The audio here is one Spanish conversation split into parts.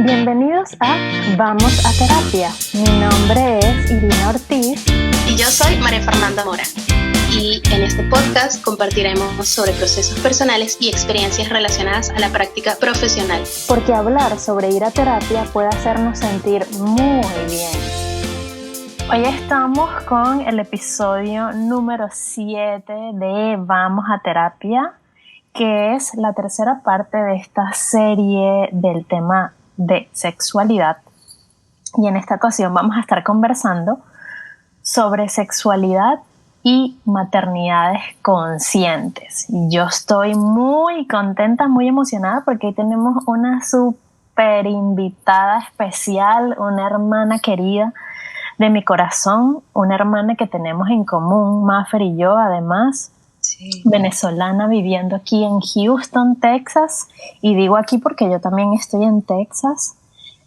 Bienvenidos a Vamos a Terapia. Mi nombre es Irina Ortiz. Y yo soy María Fernanda Mora. Y en este podcast compartiremos sobre procesos personales y experiencias relacionadas a la práctica profesional. Porque hablar sobre ir a terapia puede hacernos sentir muy bien. Hoy estamos con el episodio número 7 de Vamos a Terapia, que es la tercera parte de esta serie del tema de sexualidad. Y en esta ocasión vamos a estar conversando sobre sexualidad y maternidades conscientes. Y yo estoy muy contenta, muy emocionada porque hoy tenemos una súper invitada especial, una hermana querida de mi corazón, una hermana que tenemos en común, Maffer y yo, además. Sí. Venezolana viviendo aquí en Houston, Texas, y digo aquí porque yo también estoy en Texas.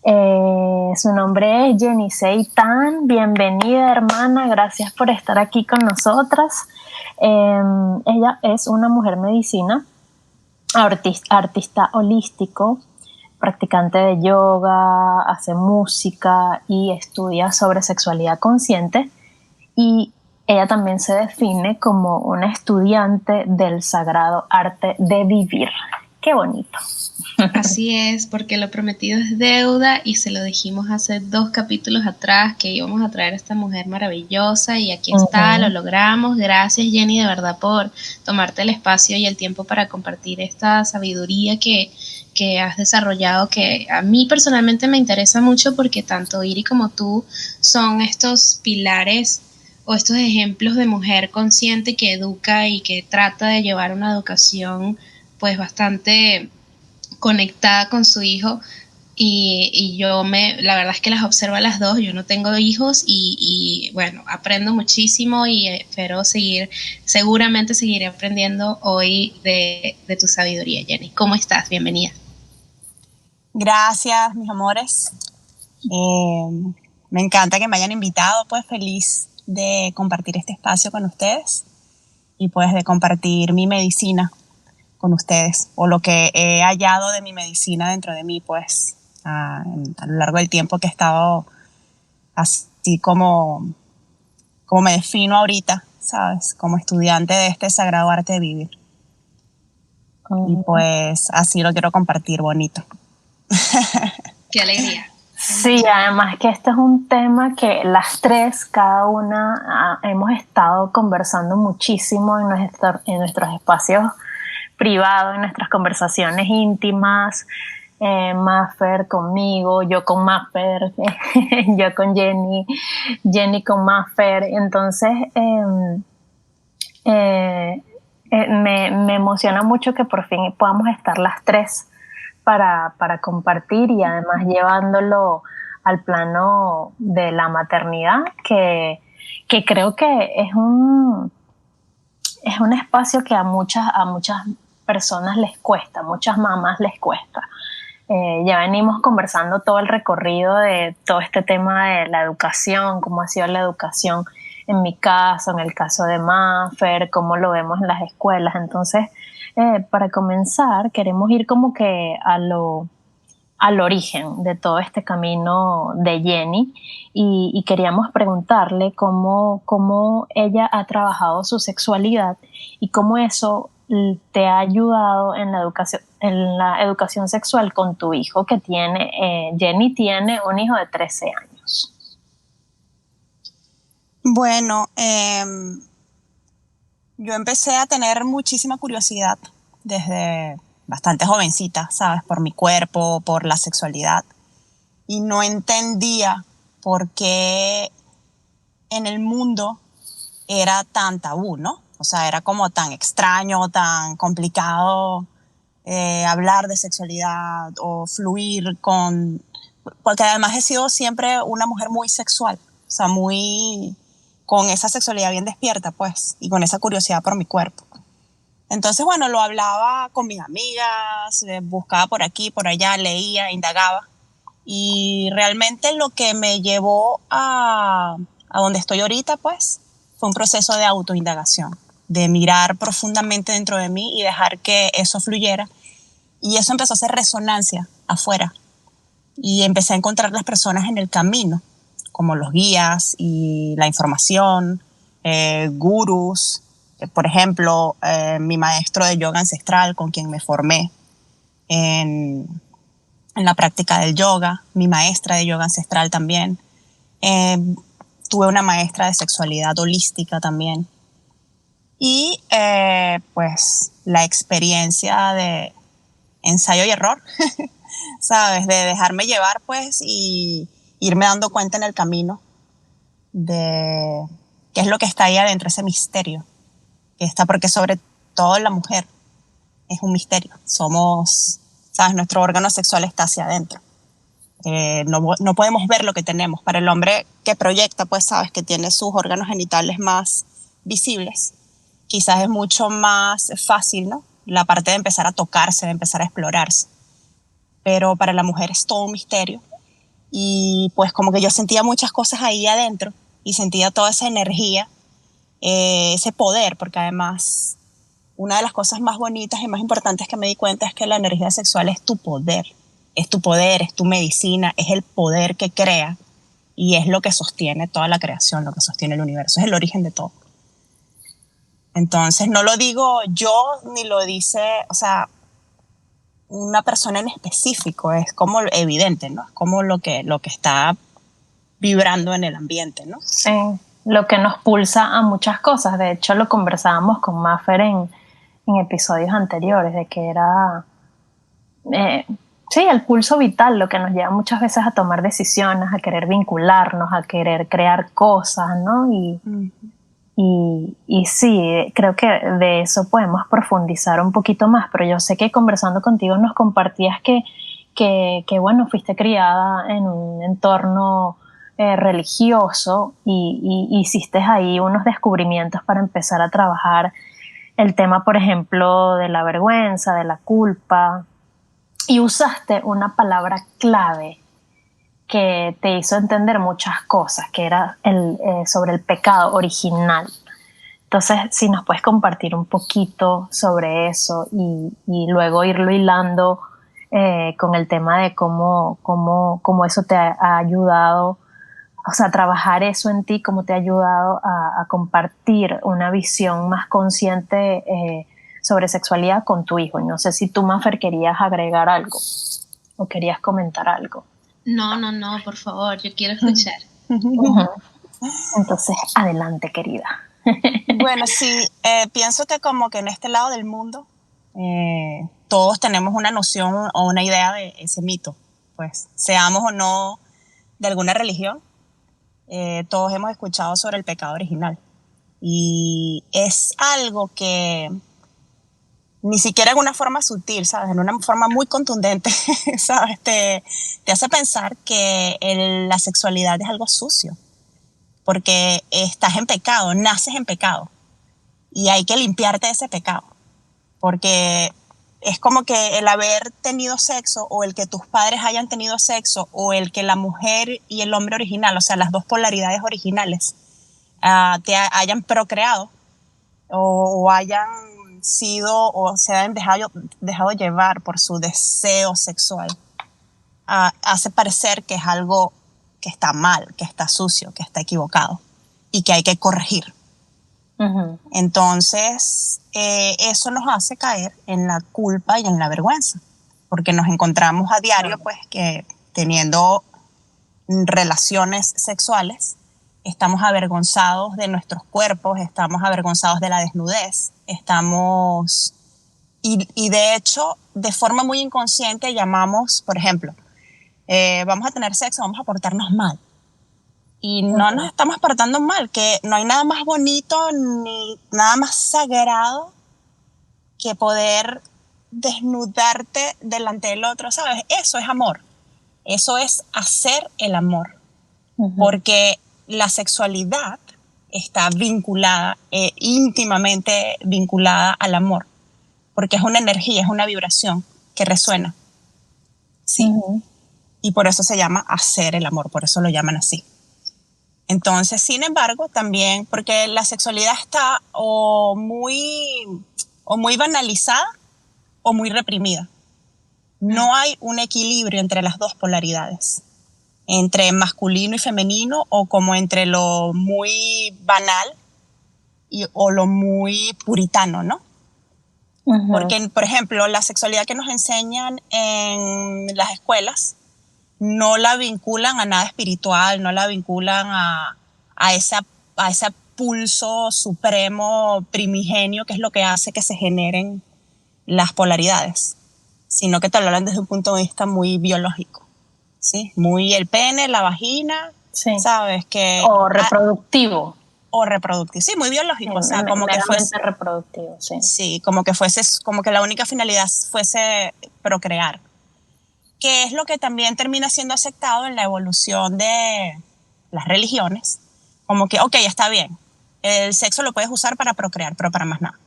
Su nombre es Yenisei Tan. Bienvenida, hermana, gracias por estar aquí con nosotras. Ella es una mujer medicina, artista holístico, practicante de yoga, hace música y estudia sobre sexualidad consciente, y ella también se define como una estudiante del sagrado arte de vivir. ¡Qué bonito! Así es, porque lo prometido es deuda y se lo dijimos hace 2 capítulos atrás que íbamos a traer a esta mujer maravillosa y aquí está, lo logramos. Gracias, Jenny, de verdad por tomarte el espacio y el tiempo para compartir esta sabiduría que has desarrollado, que a mí personalmente me interesa mucho porque tanto Iri como tú son estos pilares o estos ejemplos de mujer consciente que educa y que trata de llevar una educación pues bastante conectada con su hijo, y yo la verdad es que las observo a las dos. Yo no tengo hijos y bueno, aprendo muchísimo y espero seguramente seguiré aprendiendo hoy de tu sabiduría, Jenny. ¿Cómo estás? Bienvenida. Gracias, mis amores. Me encanta que me hayan invitado, pues feliz de compartir este espacio con ustedes y pues de compartir mi medicina con ustedes, o lo que he hallado de mi medicina dentro de mí, pues a lo largo del tiempo que he estado así como me defino ahorita, ¿sabes? Como estudiante de este sagrado arte de vivir. Y pues así lo quiero compartir, bonito. ¡Qué alegría! Sí, además que este es un tema que las tres, cada una, hemos estado conversando muchísimo en nuestros espacios privados, en nuestras conversaciones íntimas. Maffer conmigo, yo con Maffer, yo con Jenny, Jenny con Maffer. Entonces me emociona mucho que por fin podamos estar las tres para compartir, y además llevándolo al plano de la maternidad, que creo que es un espacio que a muchas personas les cuesta, muchas mamás les cuesta. Ya venimos conversando todo el recorrido de todo este tema de la educación, cómo ha sido la educación en mi caso, en el caso de Maffer, cómo lo vemos en las escuelas. Entonces, para comenzar, queremos ir como que al origen de todo este camino de Jenny, y queríamos preguntarle cómo ella ha trabajado su sexualidad y cómo eso te ha ayudado en la educación sexual con tu hijo, que Jenny tiene un hijo de 13 años. Bueno, yo empecé a tener muchísima curiosidad desde bastante jovencita, ¿sabes? Por mi cuerpo, por la sexualidad. Y no entendía por qué en el mundo era tan tabú, ¿no? O sea, era como tan extraño, tan complicado hablar de sexualidad o fluir porque además he sido siempre una mujer muy sexual, o sea, con esa sexualidad bien despierta, pues, y con esa curiosidad por mi cuerpo. Entonces, bueno, lo hablaba con mis amigas, buscaba por aquí, por allá, leía, indagaba. Y realmente lo que me llevó a donde estoy ahorita, pues, fue un proceso de autoindagación, de mirar profundamente dentro de mí y dejar que eso fluyera. Y eso empezó a hacer resonancia afuera. y empecé a encontrar las personas en el camino, como los guías y la información, gurús, por ejemplo, mi maestro de yoga ancestral con quien me formé en la práctica del yoga, mi maestra de yoga ancestral también. Tuve una maestra de sexualidad holística también. Y pues la experiencia de ensayo y error, ¿sabes? De dejarme llevar pues y irme dando cuenta en el camino de qué es lo que está ahí adentro, ese misterio que está, porque sobre todo la mujer es un misterio. Somos, ¿sabes? Nuestro órgano sexual está hacia adentro. No podemos ver lo que tenemos. Para el hombre que proyecta, pues sabes que tiene sus órganos genitales más visibles. Quizás es mucho más fácil, ¿no? La parte de empezar a tocarse, de empezar a explorarse. Pero para la mujer es todo un misterio. Y pues como que yo sentía muchas cosas ahí adentro y sentía toda esa energía, ese poder, porque además una de las cosas más bonitas y más importantes que me di cuenta es que la energía sexual es tu poder. Es tu poder, es tu medicina, es el poder que crea y es lo que sostiene toda la creación, lo que sostiene el universo, es el origen de todo. Entonces no lo digo yo ni lo dice, o sea, una persona en específico, es como evidente, ¿no? Es como lo que está vibrando en el ambiente, ¿no? Sí, lo que nos pulsa a muchas cosas. De hecho, lo conversábamos con Maffer en episodios anteriores, de que era, sí, el pulso vital, lo que nos lleva muchas veces a tomar decisiones, a querer vincularnos, a querer crear cosas, ¿no? Y sí, creo que de eso podemos profundizar un poquito más, pero yo sé que conversando contigo nos compartías que bueno, fuiste criada en un entorno religioso y hiciste ahí unos descubrimientos para empezar a trabajar el tema, por ejemplo, de la vergüenza, de la culpa, y usaste una palabra clave que te hizo entender muchas cosas, que era sobre el pecado original. Entonces, si nos puedes compartir un poquito sobre eso y luego irlo hilando con el tema de cómo eso te ha ayudado, o sea, trabajar eso en ti, cómo te ha ayudado a compartir una visión más consciente sobre sexualidad con tu hijo. No sé si tú, Mafer, querías agregar algo o querías comentar algo. No, por favor, yo quiero escuchar. Entonces, adelante, querida. Bueno, sí, pienso que como que en este lado del mundo todos tenemos una noción o una idea de ese mito, pues seamos o no de alguna religión, todos hemos escuchado sobre el pecado original y es algo que ni siquiera en una forma sutil, ¿sabes? En una forma muy contundente, ¿sabes? Te hace pensar que la sexualidad es algo sucio, porque estás en pecado, naces en pecado, y hay que limpiarte de ese pecado, porque es como que el haber tenido sexo, o el que tus padres hayan tenido sexo, o el que la mujer y el hombre original, o sea, las dos polaridades originales, te hayan procreado, o hayan sido o se hayan dejado llevar por su deseo sexual, hace parecer que es algo que está mal, que está sucio, que está equivocado y que hay que corregir. Uh-huh. Entonces, eso nos hace caer en la culpa y en la vergüenza, porque nos encontramos a diario, pues, que teniendo relaciones sexuales, estamos avergonzados de nuestros cuerpos, estamos avergonzados de la desnudez, y de hecho, de forma muy inconsciente llamamos, por ejemplo, vamos a tener sexo, vamos a portarnos mal. Y no nos estamos portando mal, que no hay nada más bonito ni nada más sagrado que poder desnudarte delante del otro, ¿sabes? Eso es amor, eso es hacer el amor, porque la sexualidad está vinculada, íntimamente vinculada al amor, porque es una energía, es una vibración que resuena, ¿sí? Y por eso se llama hacer el amor, por eso lo llaman así. Entonces, sin embargo, también, porque la sexualidad está o muy banalizada o muy reprimida. No hay un equilibrio entre las dos polaridades, entre masculino y femenino, o como entre lo muy banal o lo muy puritano, ¿no? Porque, por ejemplo, la sexualidad que nos enseñan en las escuelas no la vinculan a nada espiritual, no la vinculan a ese pulso supremo primigenio que es lo que hace que se generen las polaridades, sino que te lo hablan desde un punto de vista muy biológico, ¿sí? Muy el pene, la vagina, sí. ¿sabes? Que, o reproductivo. O reproductivo, sí, muy biológico, Sí, o sea, como que fuese reproductivo, sí. Sí, como que la única finalidad fuese procrear, que es lo que también termina siendo aceptado en la evolución de las religiones, como que, ok, está bien, el sexo lo puedes usar para procrear, pero para más nada.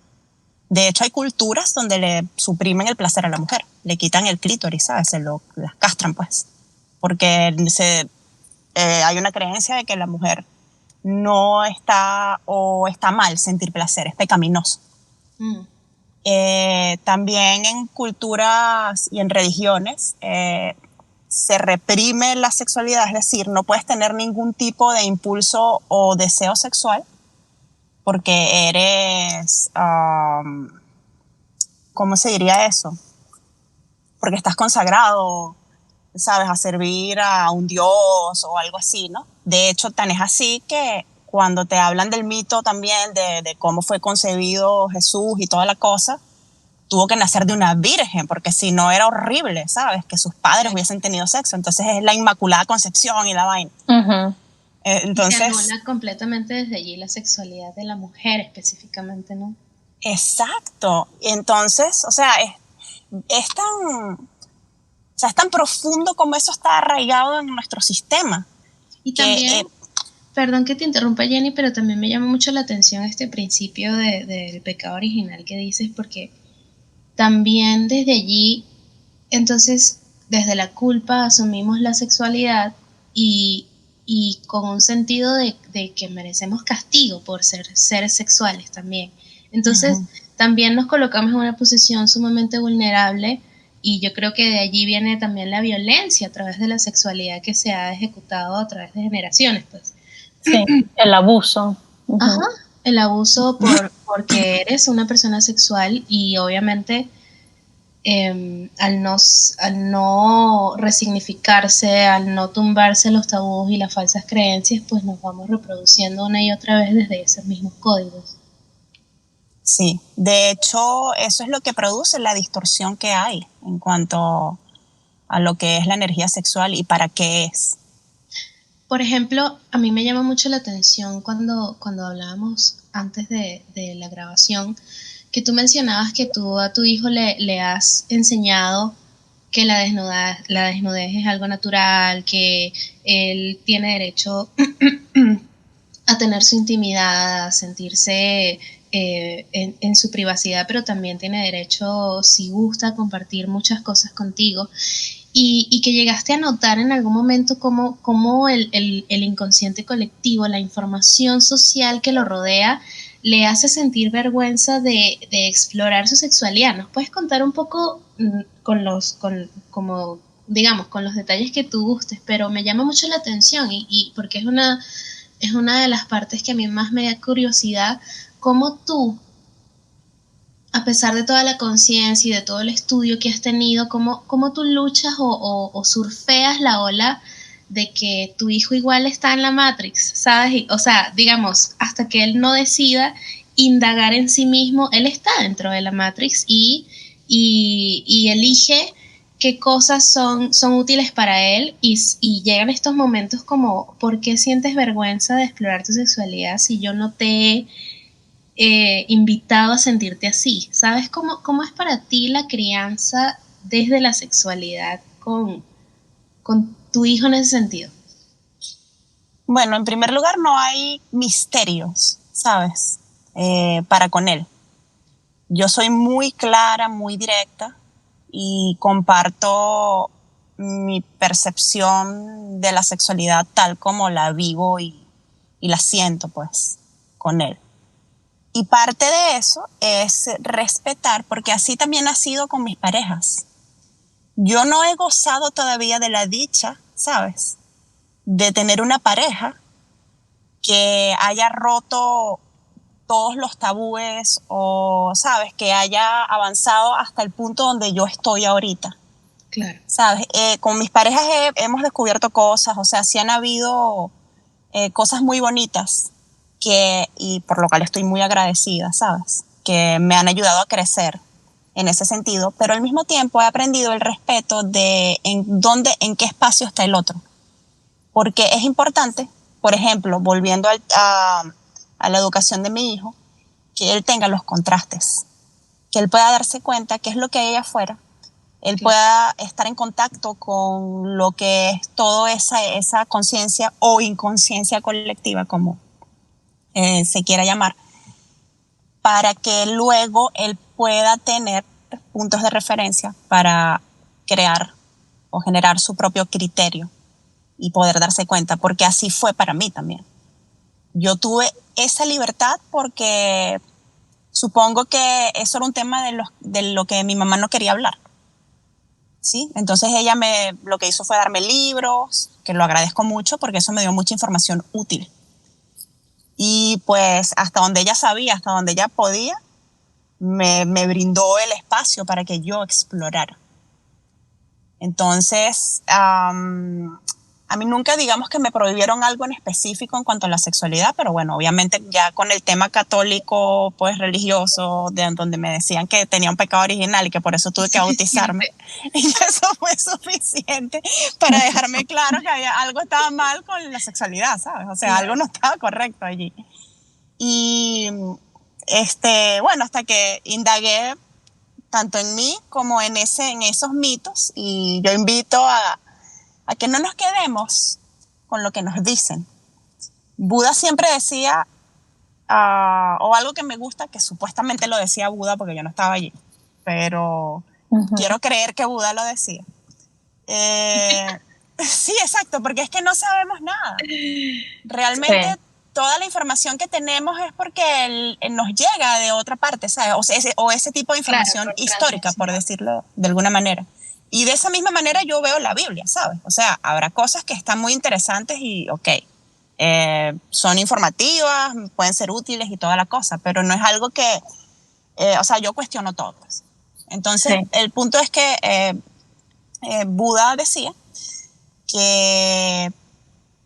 De hecho, hay culturas donde le suprimen el placer a la mujer, le quitan el clítoris, ¿sabes? Las castran, pues, porque hay una creencia de que la mujer no está, o está mal sentir placer, es pecaminoso. También en culturas y en religiones se reprime la sexualidad, es decir, no puedes tener ningún tipo de impulso o deseo sexual porque eres, ¿cómo se diría eso? Porque estás consagrado, ¿sabes? A servir a un dios o algo así, ¿no? De hecho, tan es así que cuando te hablan del mito también de cómo fue concebido Jesús y toda la cosa, tuvo que nacer de una virgen, porque si no era horrible, ¿sabes? Que sus padres hubiesen tenido sexo. Entonces es la Inmaculada Concepción y la vaina. Entonces, se anula completamente desde allí la sexualidad de la mujer específicamente, ¿no? Exacto. Entonces, o sea, es tan profundo como eso está arraigado en nuestro sistema. Y también, perdón que te interrumpa, Jenny, pero también me llama mucho la atención este principio del pecado original que dices, porque también desde allí, entonces, desde la culpa asumimos la sexualidad y con un sentido de que merecemos castigo por ser seres sexuales también. Entonces, también nos colocamos en una posición sumamente vulnerable, y yo creo que de allí viene también la violencia a través de la sexualidad que se ha ejecutado a través de generaciones, pues. Sí, el abuso. Ajá, el abuso porque eres una persona sexual, y obviamente al no resignificarse, al no tumbarse los tabús y las falsas creencias, pues nos vamos reproduciendo una y otra vez desde esos mismos códigos. Sí, de hecho, eso es lo que produce la distorsión que hay en cuanto a lo que es la energía sexual y para qué es. Por ejemplo, a mí me llama mucho la atención cuando hablábamos antes de la grabación, que tú mencionabas que tú a tu hijo le has enseñado que la desnudez es algo natural, que él tiene derecho a tener su intimidad, a sentirse en su privacidad, pero también tiene derecho, si gusta, a compartir muchas cosas contigo. Y que llegaste a notar en algún momento cómo el inconsciente colectivo, la información social que lo rodea, le hace sentir vergüenza de explorar su sexualidad. ¿Nos puedes contar un poco con los detalles que tú gustes? Pero me llama mucho la atención y porque es una de las partes que a mí más me da curiosidad, cómo tú, a pesar de toda la conciencia y de todo el estudio que has tenido, cómo tú luchas o surfeas la ola de que tu hijo igual está en la Matrix, ¿sabes? O sea, digamos, hasta que él no decida indagar en sí mismo, él está dentro de la Matrix y elige qué cosas son útiles para él, y llegan estos momentos como, ¿por qué sientes vergüenza de explorar tu sexualidad si yo no te he invitado a sentirte así? ¿Sabes cómo es para ti la crianza desde la sexualidad con tu hijo en ese sentido? Bueno, en primer lugar, no hay misterios, ¿sabes? Para con él. Yo soy muy clara, muy directa, y comparto mi percepción de la sexualidad tal como la vivo y la siento, pues, con él. Y parte de eso es respetar, porque así también ha sido con mis parejas. yo no he gozado todavía de la dicha, ¿sabes? De tener una pareja que haya roto todos los tabúes o, ¿sabes? Que haya avanzado hasta el punto donde yo estoy ahorita. Claro. ¿Sabes? Con mis parejas hemos descubierto cosas, o sea, sí han habido cosas muy bonitas y por lo cual estoy muy agradecida, ¿sabes? Que me han ayudado a crecer en ese sentido, pero al mismo tiempo he aprendido el respeto de en qué espacio está el otro. Porque es importante, por ejemplo, volviendo a la educación de mi hijo, que él tenga los contrastes, que él pueda darse cuenta qué es lo que hay afuera, él pueda estar en contacto con lo que es toda esa conciencia o inconsciencia colectiva, como se quiera llamar, para que luego él pueda tener puntos de referencia para crear o generar su propio criterio y poder darse cuenta, porque así fue para mí también. Yo tuve esa libertad porque supongo que eso era un tema de lo que mi mamá no quería hablar. ¿Sí? Entonces ella lo que hizo fue darme libros, que lo agradezco mucho porque eso me dio mucha información útil. Y pues hasta donde ella sabía, hasta donde ella podía, me brindó el espacio para que yo explorara. Entonces, a mí nunca digamos que me prohibieron algo en específico en cuanto a la sexualidad, pero bueno, obviamente ya con el tema católico, pues religioso, donde me decían que tenía un pecado original y que por eso tuve que bautizarme, y eso fue suficiente para dejarme claro que algo estaba mal con la sexualidad, ¿sabes? O sea, algo no estaba correcto allí. Y bueno, hasta que indagué tanto en mí como en esos mitos, y yo invito a que no nos quedemos con lo que nos dicen. Buda siempre decía, o algo que me gusta, que supuestamente lo decía Buda porque yo no estaba allí, pero quiero creer que Buda lo decía. Sí, exacto, porque es que no sabemos nada. Realmente toda la información que tenemos es porque nos llega de otra parte, ¿sabes? O ese tipo de información histórica, por decirlo de alguna manera. Y de esa misma manera yo veo la Biblia, ¿sabes? O sea, habrá cosas que están muy interesantes y, son informativas, pueden ser útiles y toda la cosa, pero no es algo que, o sea, yo cuestiono todo. Pues. Entonces, el punto es que Buda decía que,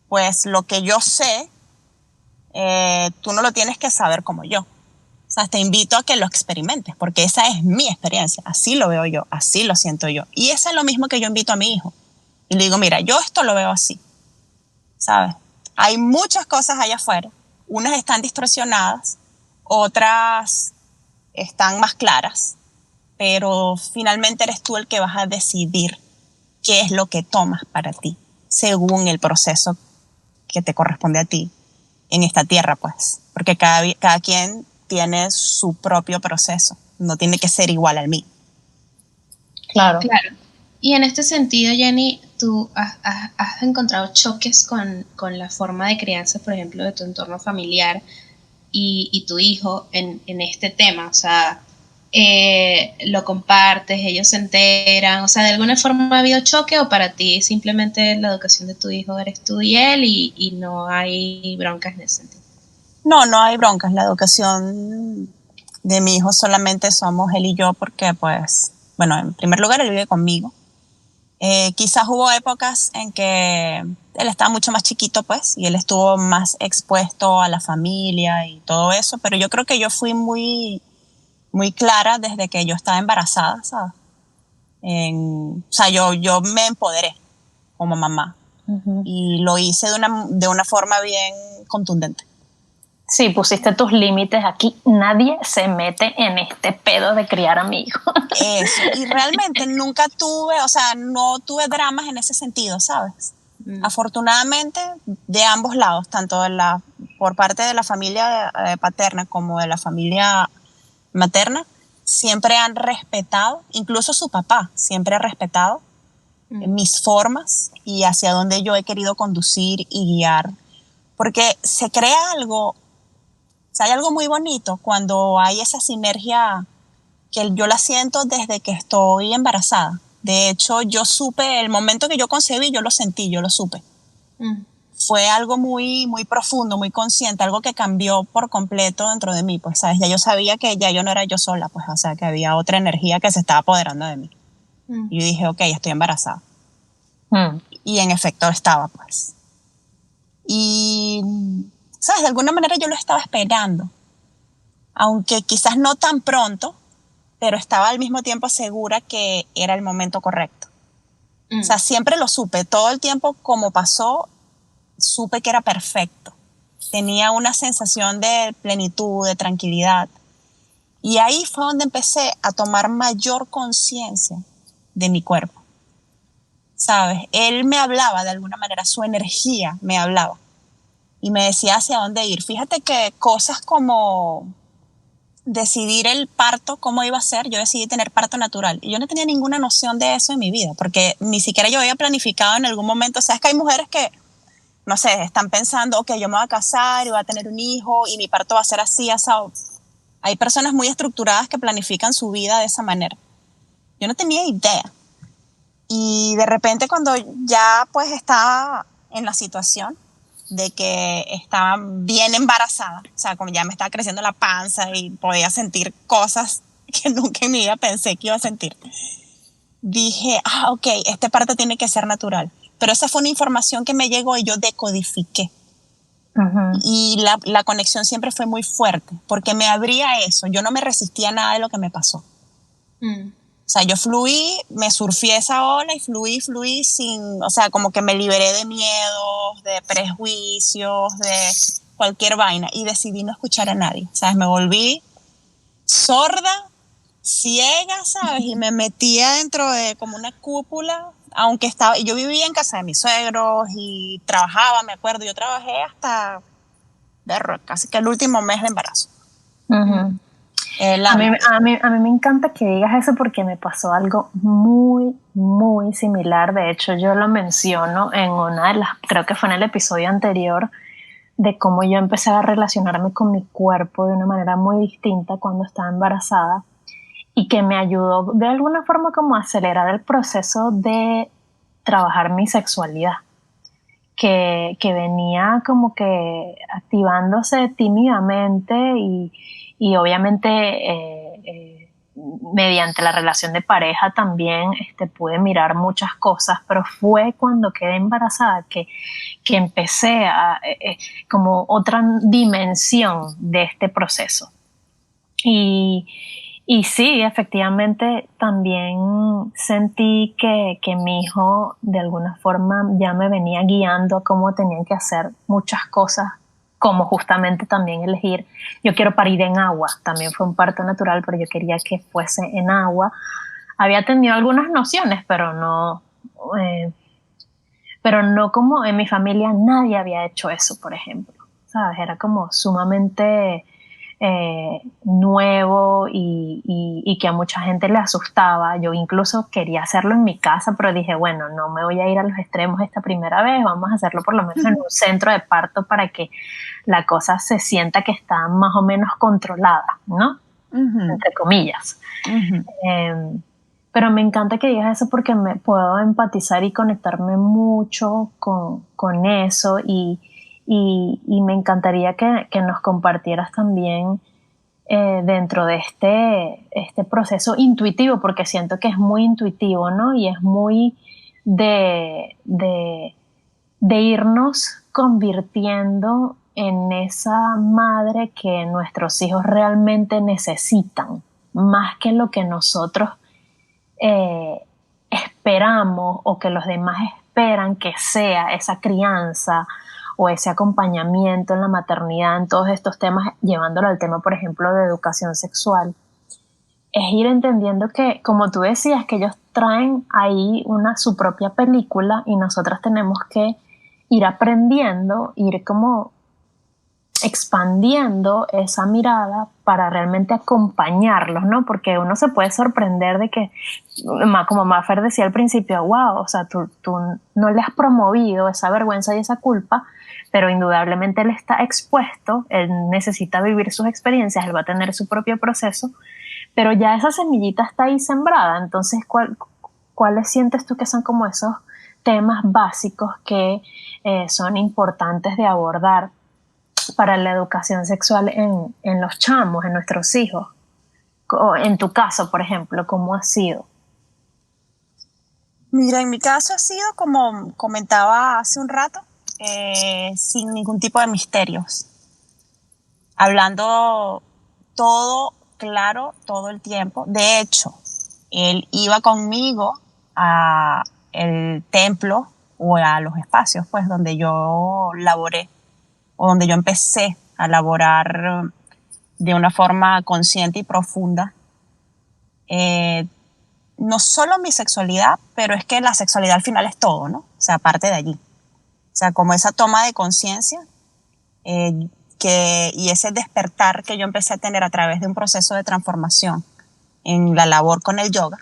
pues, lo que yo sé, tú no lo tienes que saber como yo. O sea, te invito a que lo experimentes, porque esa es mi experiencia, así lo veo yo, así lo siento yo. Y eso es lo mismo que yo invito a mi hijo. Y le digo, mira, yo esto lo veo así, ¿sabes? Hay muchas cosas allá afuera, unas están distorsionadas, otras están más claras, pero finalmente eres tú el que vas a decidir qué es lo que tomas para ti, según el proceso que te corresponde a ti en esta tierra, pues. Porque cada quien tiene su propio proceso, no tiene que ser igual al mío. Claro. Y en este sentido, Jenny, ¿tú has encontrado choques con la forma de crianza, por ejemplo, de tu entorno familiar y tu hijo en este tema? O sea, lo compartes, ellos se enteran, o sea, ¿de alguna forma ha habido choque o para ti simplemente la educación de tu hijo eres tú y él y no hay broncas en ese sentido? No hay broncas. La educación de mi hijo solamente somos él y yo porque, pues, bueno, en primer lugar él vive conmigo. Quizás hubo épocas en que él estaba mucho más chiquito, pues, y él estuvo más expuesto a la familia y todo eso, pero yo creo que yo fui muy, muy clara desde que yo estaba embarazada, ¿sabes? O sea, yo me empoderé como mamá y lo hice de una forma bien contundente. Sí, pusiste tus límites aquí. Nadie se mete en este pedo de criar a mi hijo. Eso, y realmente nunca tuve, o sea, no tuve dramas en ese sentido, ¿sabes? Afortunadamente, de ambos lados, tanto por parte de la familia paterna como de la familia materna, siempre han respetado, incluso su papá siempre ha respetado mis formas y hacia dónde yo he querido conducir y guiar. Porque se crea algo, o sea, hay algo muy bonito cuando hay esa sinergia que yo la siento desde que estoy embarazada. De hecho, yo supe, el momento que yo concebí, yo lo sentí, yo lo supe. Fue algo muy, muy profundo, muy consciente, algo que cambió por completo dentro de mí, pues, ¿sabes? Ya yo sabía que ya yo no era yo sola, pues, o sea, que había otra energía que se estaba apoderando de mí. Y yo dije, ok, estoy embarazada. Y en efecto estaba, pues. Y, ¿sabes? De alguna manera yo lo estaba esperando, aunque quizás no tan pronto, pero estaba al mismo tiempo segura que era el momento correcto. O sea, siempre lo supe, todo el tiempo como pasó, supe que era perfecto. Tenía una sensación de plenitud, de tranquilidad. Y ahí fue donde empecé a tomar mayor conciencia de mi cuerpo. ¿Sabes? Él me hablaba de alguna manera, su energía me hablaba. Y me decía hacia dónde ir. Fíjate que cosas como decidir el parto, cómo iba a ser, yo decidí tener parto natural. Y yo no tenía ninguna noción de eso en mi vida, porque ni siquiera yo había planificado en algún momento. O sea, es que hay mujeres que, no sé, están pensando, ok, yo me voy a casar y voy a tener un hijo y mi parto va a ser así, asado. Hay personas muy estructuradas que planifican su vida de esa manera. Yo no tenía idea. Y de repente cuando ya pues estaba en la situación de que estaba bien embarazada, o sea, como ya me estaba creciendo la panza y podía sentir cosas que nunca en mi vida pensé que iba a sentir, dije, ok, este parto tiene que ser natural. Pero esa fue una información que me llegó y yo decodifiqué. Y la conexión siempre fue muy fuerte, porque me abría eso. Yo no me resistía a nada de lo que me pasó. O sea, yo fluí, me surfé esa ola y fluí sin, o sea, como que me liberé de miedos, de prejuicios, de cualquier vaina y decidí no escuchar a nadie. ¿Sabes? Me volví sorda, ciega, ¿sabes? Y me metía dentro de como una cúpula, aunque estaba, yo vivía en casa de mis suegros y trabajaba, me acuerdo, yo trabajé hasta casi que el último mes de embarazo. A mí me encanta que digas eso porque me pasó algo muy, muy similar. De hecho, yo lo menciono en una de las, creo que fue en el episodio anterior, de cómo yo empecé a relacionarme con mi cuerpo de una manera muy distinta cuando estaba embarazada y que me ayudó de alguna forma como a acelerar el proceso de trabajar mi sexualidad. Que venía como que activándose tímidamente y obviamente mediante la relación de pareja también pude mirar muchas cosas, pero fue cuando quedé embarazada que empecé a como otra dimensión de este proceso. Y sí, efectivamente también sentí que mi hijo de alguna forma ya me venía guiando a cómo tenían que hacer muchas cosas, como justamente también elegir, yo quiero parir en agua, también fue un parto natural, pero yo quería que fuese en agua. Había tenido algunas nociones, pero no como en mi familia nadie había hecho eso, por ejemplo, ¿sabes? Era como sumamente nuevo y que a mucha gente le asustaba. Yo incluso quería hacerlo en mi casa, pero dije, bueno, no me voy a ir a los extremos esta primera vez, vamos a hacerlo por lo menos en un centro de parto para que la cosa se sienta que está más o menos controlada, ¿no? Entre comillas. Pero me encanta que digas eso porque me puedo empatizar y conectarme mucho con eso y me encantaría que nos compartieras también dentro de este proceso intuitivo, porque siento que es muy intuitivo, ¿no? Y es muy de irnos convirtiendo en esa madre que nuestros hijos realmente necesitan, más que lo que nosotros esperamos o que los demás esperan que sea esa crianza o ese acompañamiento en la maternidad, en todos estos temas, llevándolo al tema, por ejemplo, de educación sexual, es ir entendiendo que, como tú decías, que ellos traen ahí su propia película y nosotras tenemos que ir aprendiendo, ir como expandiendo esa mirada para realmente acompañarlos, ¿no? Porque uno se puede sorprender de que, como Mafer decía al principio, wow, o sea, tú no le has promovido esa vergüenza y esa culpa, pero indudablemente él está expuesto, él necesita vivir sus experiencias, él va a tener su propio proceso, pero ya esa semillita está ahí sembrada, entonces ¿cuáles sientes tú que son como esos temas básicos que son importantes de abordar para la educación sexual en los chamos, en nuestros hijos? O en tu caso, por ejemplo, ¿cómo ha sido? Mira, en mi caso ha sido como comentaba hace un rato, sin ningún tipo de misterios, hablando todo claro todo el tiempo. De hecho, él iba conmigo a el templo o a los espacios pues donde yo laboré o donde yo empecé a laborar de una forma consciente y profunda. No solo mi sexualidad, pero es que la sexualidad al final es todo, ¿no? O sea, parte de allí. O sea, como esa toma de conciencia y ese despertar que yo empecé a tener a través de un proceso de transformación en la labor con el yoga,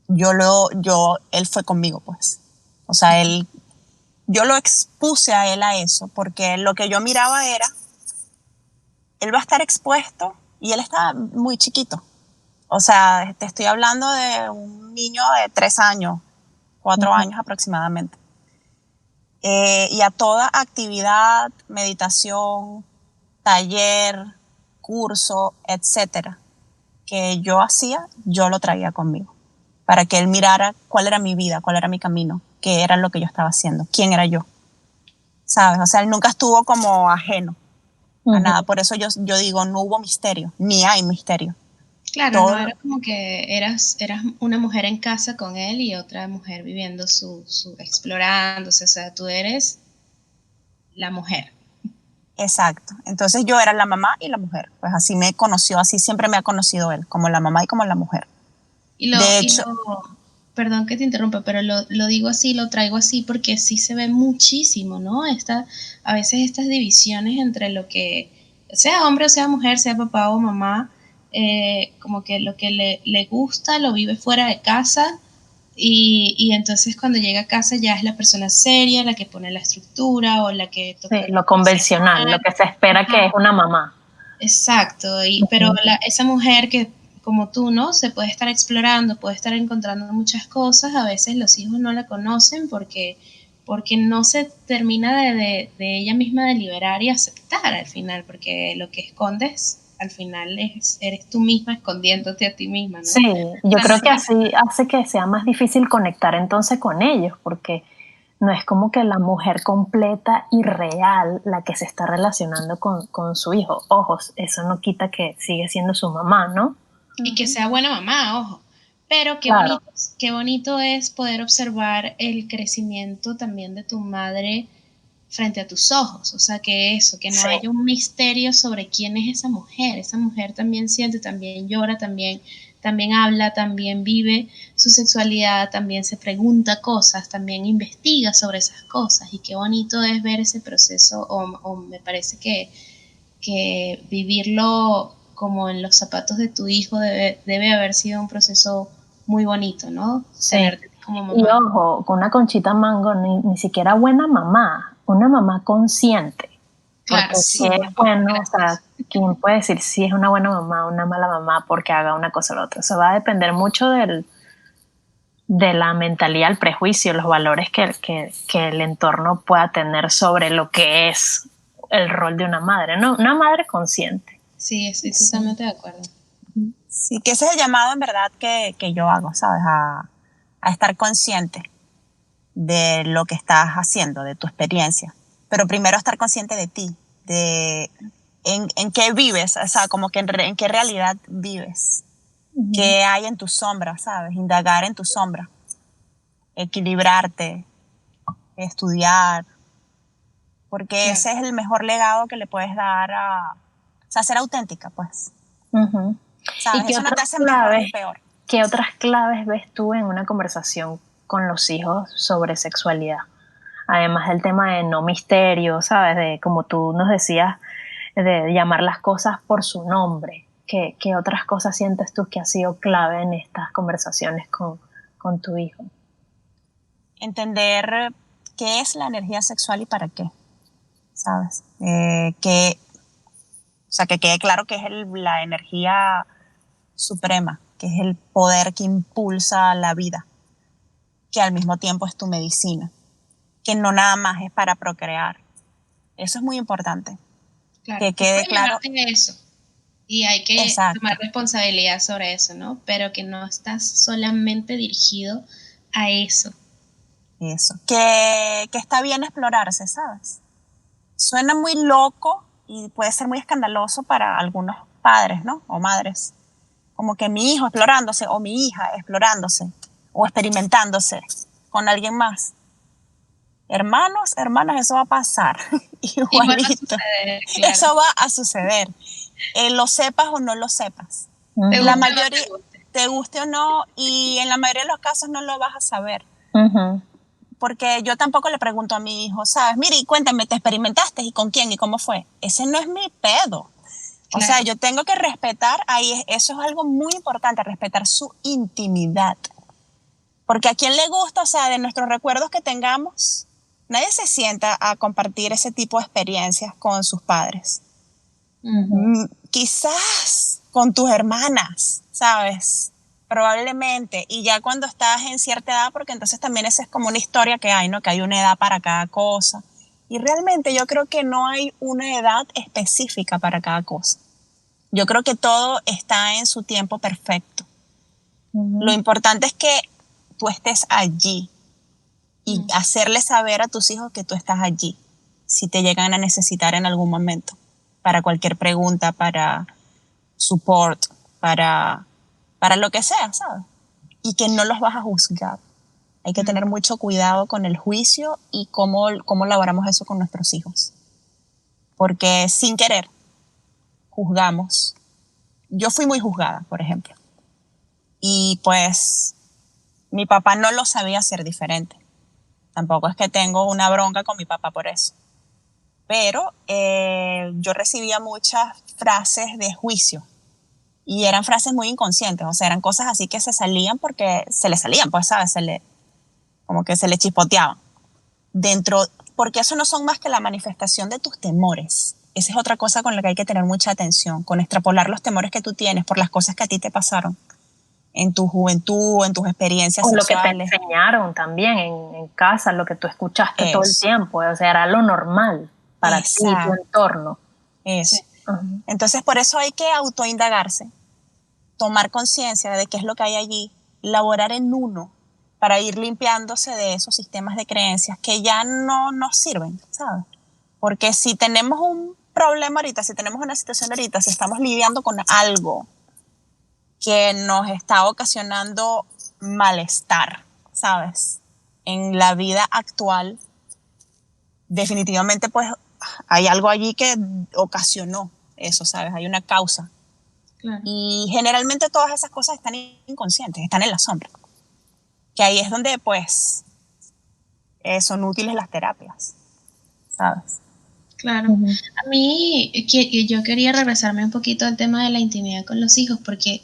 él fue conmigo, pues. O sea, yo lo expuse a él a eso, porque lo que yo miraba era, él va a estar expuesto y él está muy chiquito. O sea, te estoy hablando de un niño de 3 años, 4 años aproximadamente. Y a toda actividad, meditación, taller, curso, etcétera, que yo hacía, yo lo traía conmigo, para que él mirara cuál era mi vida, cuál era mi camino, qué era lo que yo estaba haciendo, quién era yo, ¿sabes? O sea, él nunca estuvo como ajeno a nada. Por eso yo digo, no hubo misterio, ni hay misterio. Claro, no era como que eras una mujer en casa con él y otra mujer viviendo su explorándose, o sea, tú eres la mujer. Exacto. Entonces yo era la mamá y la mujer. Pues así me conoció, así siempre me ha conocido él, como la mamá y como la mujer. De hecho, perdón que te interrumpa, pero lo digo así, lo traigo así porque sí se ve muchísimo, ¿no? A veces estas divisiones entre lo que, sea hombre o sea mujer, sea papá o mamá, como que lo que le gusta lo vive fuera de casa y entonces cuando llega a casa ya es la persona seria, la que pone la estructura o la que toca. Sí, lo convencional, lo que se espera que es una mamá. Exacto, pero esa mujer que como tú, ¿no? Se puede estar explorando, puede estar encontrando muchas cosas, a veces los hijos no la conocen porque no se termina de ella misma de liberar y aceptar al final, porque lo que escondes al final eres tú misma escondiéndote a ti misma, ¿no? Sí, yo creo que así hace que sea más difícil conectar entonces con ellos, porque no es como que la mujer completa y real la que se está relacionando con su hijo. Ojos, eso no quita que sigue siendo su mamá, ¿no? Y que sea buena mamá, ojo. Pero qué bonito es poder observar el crecimiento también de tu madre frente a tus ojos. O sea, que no haya un misterio sobre quién es esa mujer. Esa mujer también siente, también llora, también habla, también vive su sexualidad, también se pregunta cosas, también investiga sobre esas cosas. Y qué bonito es ver ese proceso, o me parece que vivirlo como en los zapatos de tu hijo debe haber sido un proceso muy bonito, ¿no? Sí. Tenerte como mamá. Y ojo, con una Conchita Mango ni siquiera buena mamá, una mamá consciente. Claro, porque sí. es bueno, o sea, ¿quién puede decir si es una buena mamá o una mala mamá porque haga una cosa o la otra? Eso va a depender mucho de la mentalidad, el prejuicio, los valores que el entorno pueda tener sobre lo que es el rol de una madre, ¿no? Una madre consciente. Sí, estoy totalmente de acuerdo. Sí, que ese es el llamado en verdad que yo hago, ¿sabes? A estar consciente de lo que estás haciendo, de tu experiencia. Pero primero estar consciente de ti, de en qué vives, o sea, como que en qué realidad vives, qué hay en tu sombra, ¿sabes? Indagar en tu sombra, equilibrarte, estudiar, porque ese es el mejor legado que le puedes dar o sea, ser auténtica, pues. ¿Sabes? ¿Y eso no te hace mejor ni peor. ¿Qué otras claves ves tú en una conversación con los hijos sobre sexualidad? Además del tema de no misterio, ¿sabes? De, como tú nos decías, de llamar las cosas por su nombre. ¿Qué otras cosas sientes tú que ha sido clave en estas conversaciones con tu hijo? Entender qué es la energía sexual y para qué, ¿sabes? O sea, que quede claro que es la energía suprema, que es el poder que impulsa la vida, que al mismo tiempo es tu medicina, que no nada más es para procrear. Eso es muy importante. Claro, Que quede claro. Eso. Y hay que Exacto. tomar responsabilidad sobre eso, ¿no? Pero que no estás solamente dirigido a eso. Eso. Que está bien explorarse, ¿sabes? Suena muy loco y puede ser muy escandaloso para algunos padres, ¿no? O madres. Como que mi hijo explorándose o mi hija explorándose o experimentándose con alguien más. Hermanos, hermanas, eso va a pasar. Igualito. Suceder, claro. Eso va a suceder. Lo sepas o no lo sepas. ¿Te La guste mayoría, o no te guste o no, y en la mayoría de los casos no lo vas a saber. Porque yo tampoco le pregunto a mi hijo, ¿sabes? Mire, y cuéntame, ¿te experimentaste? ¿Y con quién? ¿Y cómo fue? Ese no es mi pedo. O sea, yo tengo que respetar, ahí eso es algo muy importante, respetar su intimidad. Porque a quien le gusta, o sea, de nuestros recuerdos que tengamos, nadie se sienta a compartir ese tipo de experiencias con sus padres. Quizás con tus hermanas, ¿sabes? Probablemente. Y ya cuando estás en cierta edad, porque entonces también esa es como una historia que hay, ¿no? Que hay una edad para cada cosa. Y realmente yo creo que no hay una edad específica para cada cosa. Yo creo que todo está en su tiempo perfecto. Lo importante es que tú estés allí y hacerle saber a tus hijos que tú estás allí, si te llegan a necesitar en algún momento, para cualquier pregunta, para support, para lo que sea, ¿sabes? Y que no los vas a juzgar. Hay que tener mucho cuidado con el juicio y cómo elaboramos eso con nuestros hijos. Porque sin querer juzgamos. Yo fui muy juzgada, por ejemplo. Y pues mi papá no lo sabía hacer diferente. Tampoco es que tengo una bronca con mi papá por eso. Pero yo recibía muchas frases de juicio. Y eran frases muy inconscientes. O sea, eran cosas así que se salían porque se le salían, pues, ¿sabes? Como que se le chispoteaban. Porque eso no son más que la manifestación de tus temores. Esa es otra cosa con la que hay que tener mucha atención, con extrapolar los temores que tú tienes por las cosas que a ti te pasaron en tu juventud, en tus experiencias o sexuales. Lo que te enseñaron también en casa, lo que tú escuchaste todo el tiempo, o sea, era lo normal para ti y tu entorno. Eso. Sí. Entonces, por eso hay que autoindagarse, tomar conciencia de qué es lo que hay allí, laborar en uno para ir limpiándose de esos sistemas de creencias que ya no nos sirven, ¿sabes? Porque si tenemos un problema ahorita, si tenemos una situación ahorita, si estamos lidiando con algo que nos está ocasionando malestar, ¿sabes? En la vida actual, definitivamente pues hay algo allí que ocasionó eso, ¿sabes? Hay una causa. Claro. Y generalmente todas esas cosas están inconscientes, están en la sombra. Que ahí es donde pues son útiles las terapias, ¿sabes? Claro. A mí, yo quería regresarme un poquito al tema de la intimidad con los hijos, porque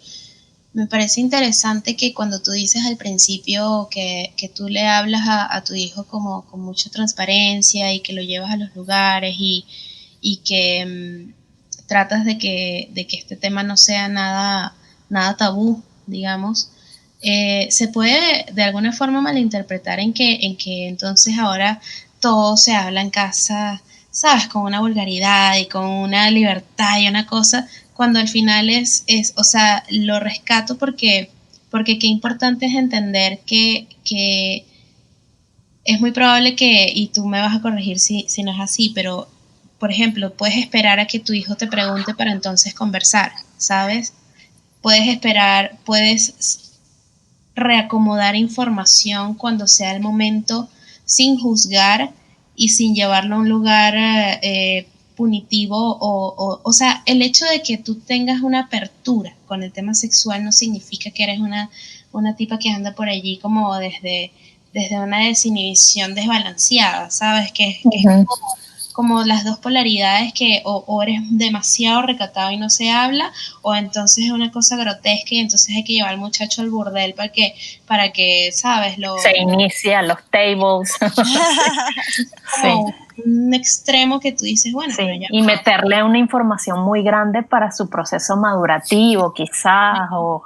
me parece interesante que cuando tú dices al principio que tú le hablas a tu hijo como con mucha transparencia y que lo llevas a los lugares y que tratas de que este tema no sea nada tabú, digamos, se puede de alguna forma malinterpretar en que entonces ahora todo se habla en casa, ¿sabes? Con una vulgaridad y con una libertad y una cosa, cuando al final o sea, lo rescato porque qué importante es entender que es muy probable que, y tú me vas a corregir si no es así, pero, por ejemplo, puedes esperar a que tu hijo te pregunte para entonces conversar, ¿sabes? Puedes reacomodar información cuando sea el momento sin juzgar y sin llevarlo a un lugar punitivo o sea, el hecho de que tú tengas una apertura con el tema sexual no significa que eres una tipa que anda por allí como desde una desinhibición desbalanceada, ¿sabes? Que es como las dos polaridades que o eres demasiado recatado y no se habla, o entonces es una cosa grotesca y entonces hay que llevar al muchacho al burdel para que ¿sabes? Se inicia los tables. Sí. un extremo que tú dices, bueno, sí, pero ya y meterle una información muy grande para su proceso madurativo, quizás, o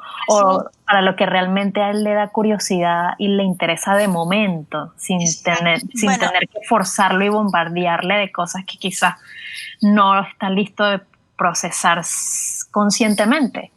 para lo que realmente a él le da curiosidad y le interesa de momento, sin Bueno, tener que forzarlo y bombardearle de cosas que quizás no está listo de procesar conscientemente.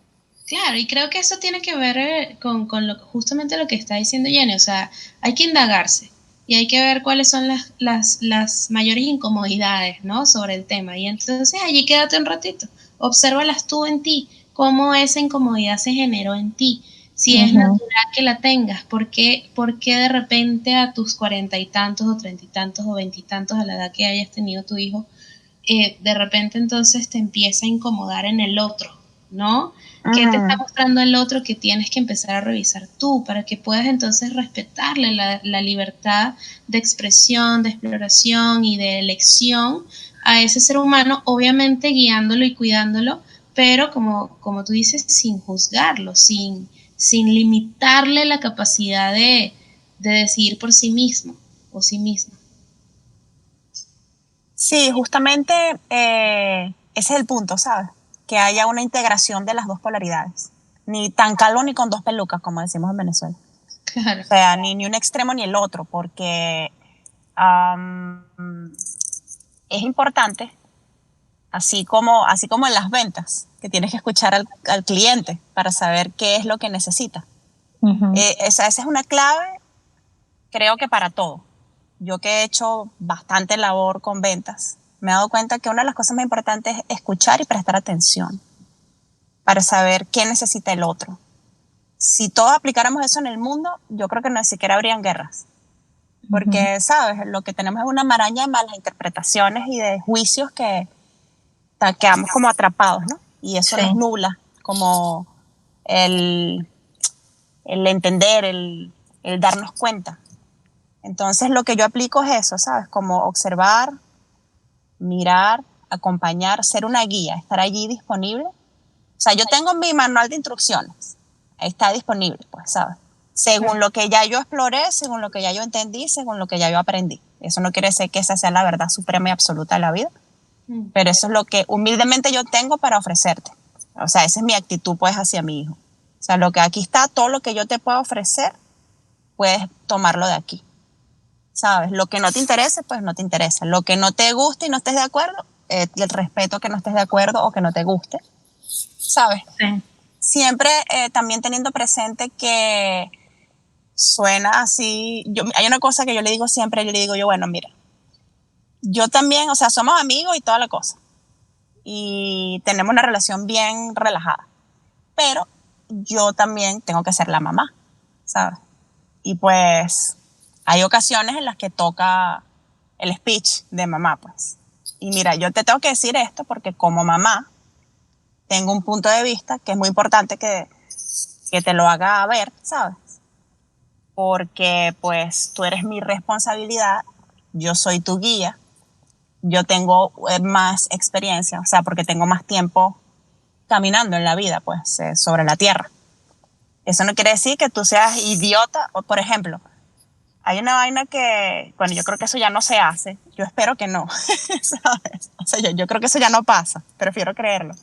claro, y creo que eso tiene que ver con justamente lo que está diciendo Jenny, o sea, hay que indagarse y hay que ver cuáles son las mayores incomodidades, ¿no? Sobre el tema. Y entonces allí quédate un ratito, obsérvalas tú en ti, cómo esa incomodidad se generó en ti, si es natural que la tengas, por qué de repente a tus 40 y tantos o 30 y tantos o 20 y tantos a la edad que hayas tenido tu hijo, de repente entonces te empieza a incomodar en el otro, ¿no? ¿Qué te está mostrando el otro que tienes que empezar a revisar tú para que puedas entonces respetarle la libertad de expresión, de exploración y de elección a ese ser humano, obviamente guiándolo y cuidándolo, pero como tú dices, sin juzgarlo, sin limitarle la capacidad de decidir por sí mismo o sí misma? sí, justamente ese es el punto, ¿sabes? Que haya una integración de las dos polaridades. Ni tan calvo ni con dos pelucas, como decimos en Venezuela. Claro. O sea, ni un extremo ni el otro, porque es importante, así como en las ventas, que tienes que escuchar al cliente para saber qué es lo que necesita. Esa es una clave, creo que para todo. Yo que he hecho bastante labor con ventas, me he dado cuenta que una de las cosas más importantes es escuchar y prestar atención para saber qué necesita el otro. Si todos aplicáramos eso en el mundo, yo creo que ni siquiera habrían guerras. Porque, ¿sabes? Lo que tenemos es una maraña de malas interpretaciones y de juicios que quedamos como atrapados, ¿no? Y eso nos nubla como el entender, el darnos cuenta. Entonces lo que yo aplico es eso, ¿sabes? Como observar, mirar, acompañar, ser una guía, estar allí disponible. O sea, yo tengo mi manual de instrucciones, ahí está disponible, pues, ¿sabes? Según lo que ya yo exploré, según lo que ya yo entendí, según lo que ya yo aprendí. Eso no quiere decir que esa sea la verdad suprema y absoluta de la vida, pero eso es lo que humildemente yo tengo para ofrecerte. O sea, esa es mi actitud, pues, hacia mi hijo. O sea, lo que aquí está, todo lo que yo te puedo ofrecer, puedes tomarlo de aquí. ¿Sabes? Lo que no te interese, pues no te interesa. Lo que no te guste y no estés de acuerdo, el respeto que no estés de acuerdo o que no te guste, ¿sabes? Sí. Siempre también teniendo presente que suena así. Hay una cosa que yo le digo siempre, yo le digo, bueno, mira, yo también, o sea, somos amigos y toda la cosa. Y tenemos una relación bien relajada. Pero yo también tengo que ser la mamá, ¿sabes? Y pues hay ocasiones en las que toca el speech de mamá, pues. Y mira, yo te tengo que decir esto porque como mamá tengo un punto de vista que es muy importante que te lo haga ver, ¿sabes? Porque pues tú eres mi responsabilidad, yo soy tu guía, yo tengo más experiencia, o sea, porque tengo más tiempo caminando en la vida, pues, sobre la tierra. Eso no quiere decir que tú seas idiota, o por ejemplo, hay una vaina que, bueno, yo creo que eso ya no se hace. Yo espero que no, ¿sabes? O sea, yo creo que eso ya no pasa. Prefiero creerlo.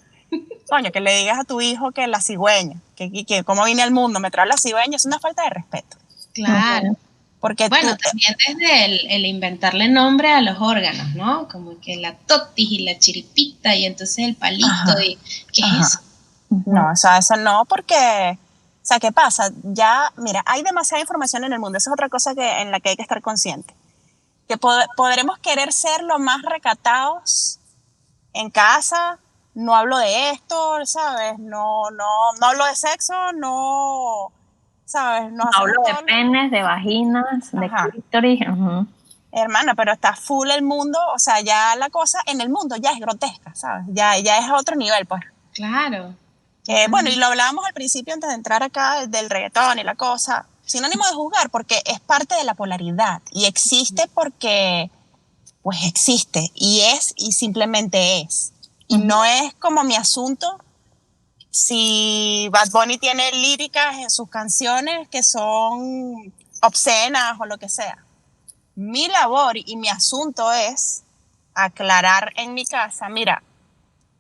Coño, que le digas a tu hijo que la cigüeña, que cómo vine al mundo, me trae la cigüeña, es una falta de respeto. Claro. Porque bueno, también desde el inventarle nombre a los órganos, ¿no? Como que la totis y la chiripita y entonces el palito. Ajá, y ¿qué es eso? No, o sea, eso no, porque... O sea, ¿qué pasa? Ya, mira, hay demasiada información en el mundo. Esa es otra cosa en la que hay que estar consciente. Que podremos querer ser lo más recatados en casa. No hablo de esto, ¿sabes? No hablo de sexo, no, ¿sabes? No hablo de penes, de vaginas, de clítoris. Hermana, pero está full el mundo. O sea, ya la cosa en el mundo ya es grotesca, ¿sabes? Ya es a otro nivel, pues. Claro. Bueno, y lo hablábamos al principio antes de entrar acá del reggaetón y la cosa, sin ánimo de juzgar, porque es parte de la polaridad y existe porque, pues existe y es y simplemente es. Y no es como mi asunto si Bad Bunny tiene líricas en sus canciones que son obscenas o lo que sea. mi labor y mi asunto es aclarar en mi casa, mira,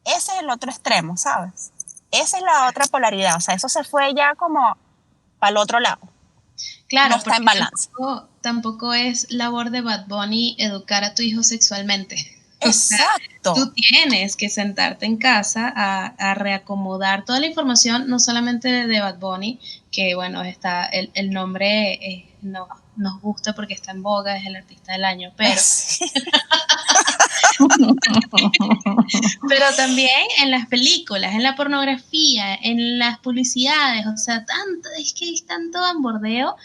ese es el otro extremo, ¿sabes? Esa es la otra polaridad, o sea, eso se fue ya como para el otro lado. Claro, no está en balance. Tampoco es labor de Bad Bunny educar a tu hijo sexualmente. Exacto. O sea, tú tienes que sentarte en casa a reacomodar toda la información, no solamente de Bad Bunny, que bueno, está el nombre nos gusta porque está en boga, es el artista del año, pero Sí. pero también en las películas, en la pornografía, en las publicidades, o sea, es que hay tanto bombardeo,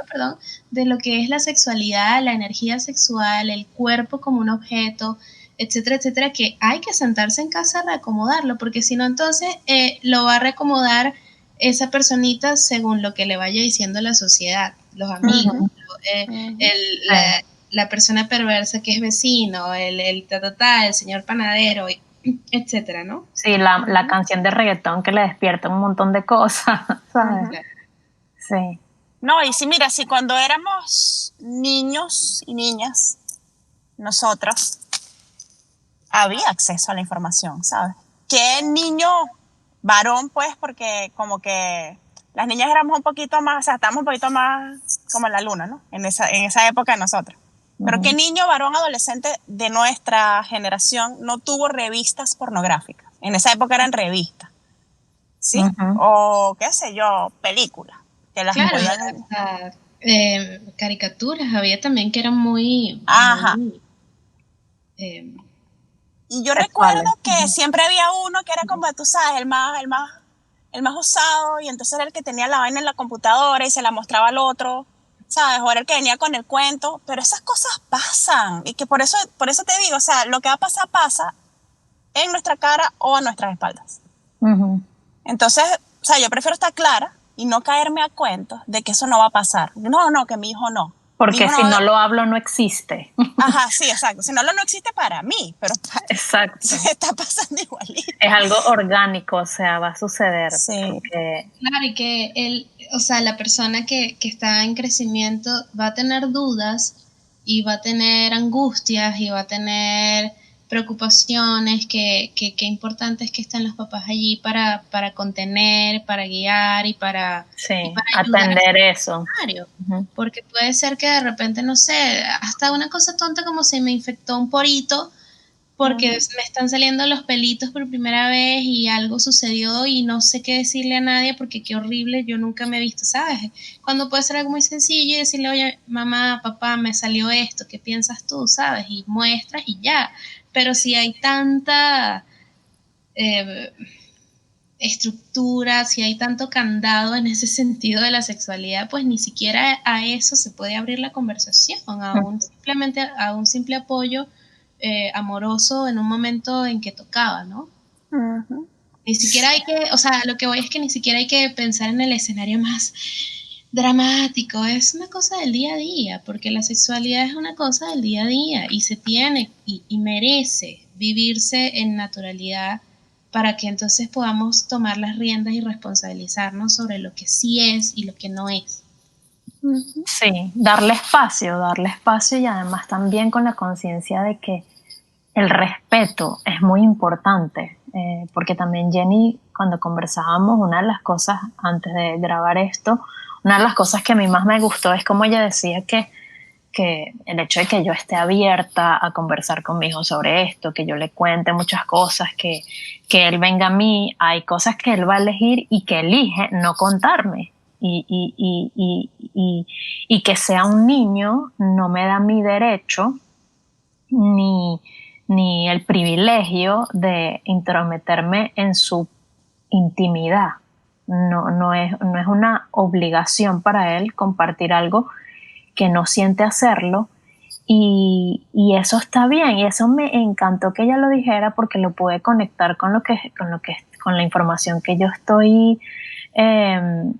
perdón, de lo que es la sexualidad, la energía sexual, el cuerpo como un objeto, etcétera, etcétera, que hay que sentarse en casa a reacomodarlo, porque si no, entonces lo va a reacomodar esa personita según lo que le vaya diciendo la sociedad, los amigos, la persona perversa que es vecino, el señor panadero, etcétera, ¿no? Sí, la canción de reggaetón que le despierta un montón de cosas, ¿sabes? Sí. No, y sí, mira, si cuando éramos niños y niñas, nosotros, había acceso a la información, ¿sabes? ¿Qué niño varón, pues? Porque como que las niñas éramos un poquito más, o sea, estábamos un poquito más como en la luna, ¿no? En esa época de nosotros. Pero ¿qué niño varón adolescente de nuestra generación no tuvo revistas pornográficas? En esa época eran revistas, ¿sí? O qué sé yo, películas. Que las podían... caricaturas había también que eran muy... Ajá. Muy, y yo recuerdo que siempre había uno que era como, tú sabes, el más usado, y entonces era el que tenía la vaina en la computadora y se la mostraba al otro, ¿sabes? O era el que venía con el cuento, pero esas cosas pasan, y que por eso te digo, o sea, lo que va a pasar pasa en nuestra cara o a nuestras espaldas. Entonces, o sea, yo prefiero estar clara y no caerme a cuentos de que eso no va a pasar. No, que mi hijo no. Porque si no lo hablo, no existe. Ajá, sí, exacto. Si no existe para mí, pero exacto. Se está pasando igualito. Es algo orgánico, o sea, va a suceder. Sí. Porque... Claro, y que la persona que está en crecimiento va a tener dudas y va a tener angustias y va a tener preocupaciones, que importante es que estén los papás allí para contener, para guiar y para atender eso. Porque puede ser que de repente, no sé, hasta una cosa tonta como se me infectó un porito porque me están saliendo los pelitos por primera vez y algo sucedió y no sé qué decirle a nadie porque qué horrible, yo nunca me he visto, ¿sabes? Cuando puede ser algo muy sencillo y decirle, oye, mamá, papá, me salió esto, ¿qué piensas tú? ¿Sabes? Y muestras y ya. Pero si hay tanta estructura, si hay tanto candado en ese sentido de la sexualidad, pues ni siquiera a eso se puede abrir la conversación, simplemente a un simple apoyo amoroso en un momento en que tocaba, ¿no? Ni siquiera hay que, o sea, lo que voy es que ni siquiera hay que pensar en el escenario más dramático, es una cosa del día a día, porque la sexualidad es una cosa del día a día y se tiene y merece vivirse en naturalidad para que entonces podamos tomar las riendas y responsabilizarnos sobre lo que sí es y lo que no es. Sí, darle espacio y además también con la conciencia de que el respeto es muy importante, porque también Jenny, cuando conversábamos, una de las cosas antes de grabar esto, una de las cosas que a mí más me gustó es como ella decía que el hecho de que yo esté abierta a conversar con mi hijo sobre esto, que yo le cuente muchas cosas, que él venga a mí, hay cosas que él va a elegir y que elige no contarme. Y que sea un niño no me da mi derecho ni el privilegio de intrometerme en su intimidad. No es una obligación para él compartir algo que no siente hacerlo, y eso está bien, y eso me encantó que ella lo dijera porque lo pude conectar con la información que yo estoy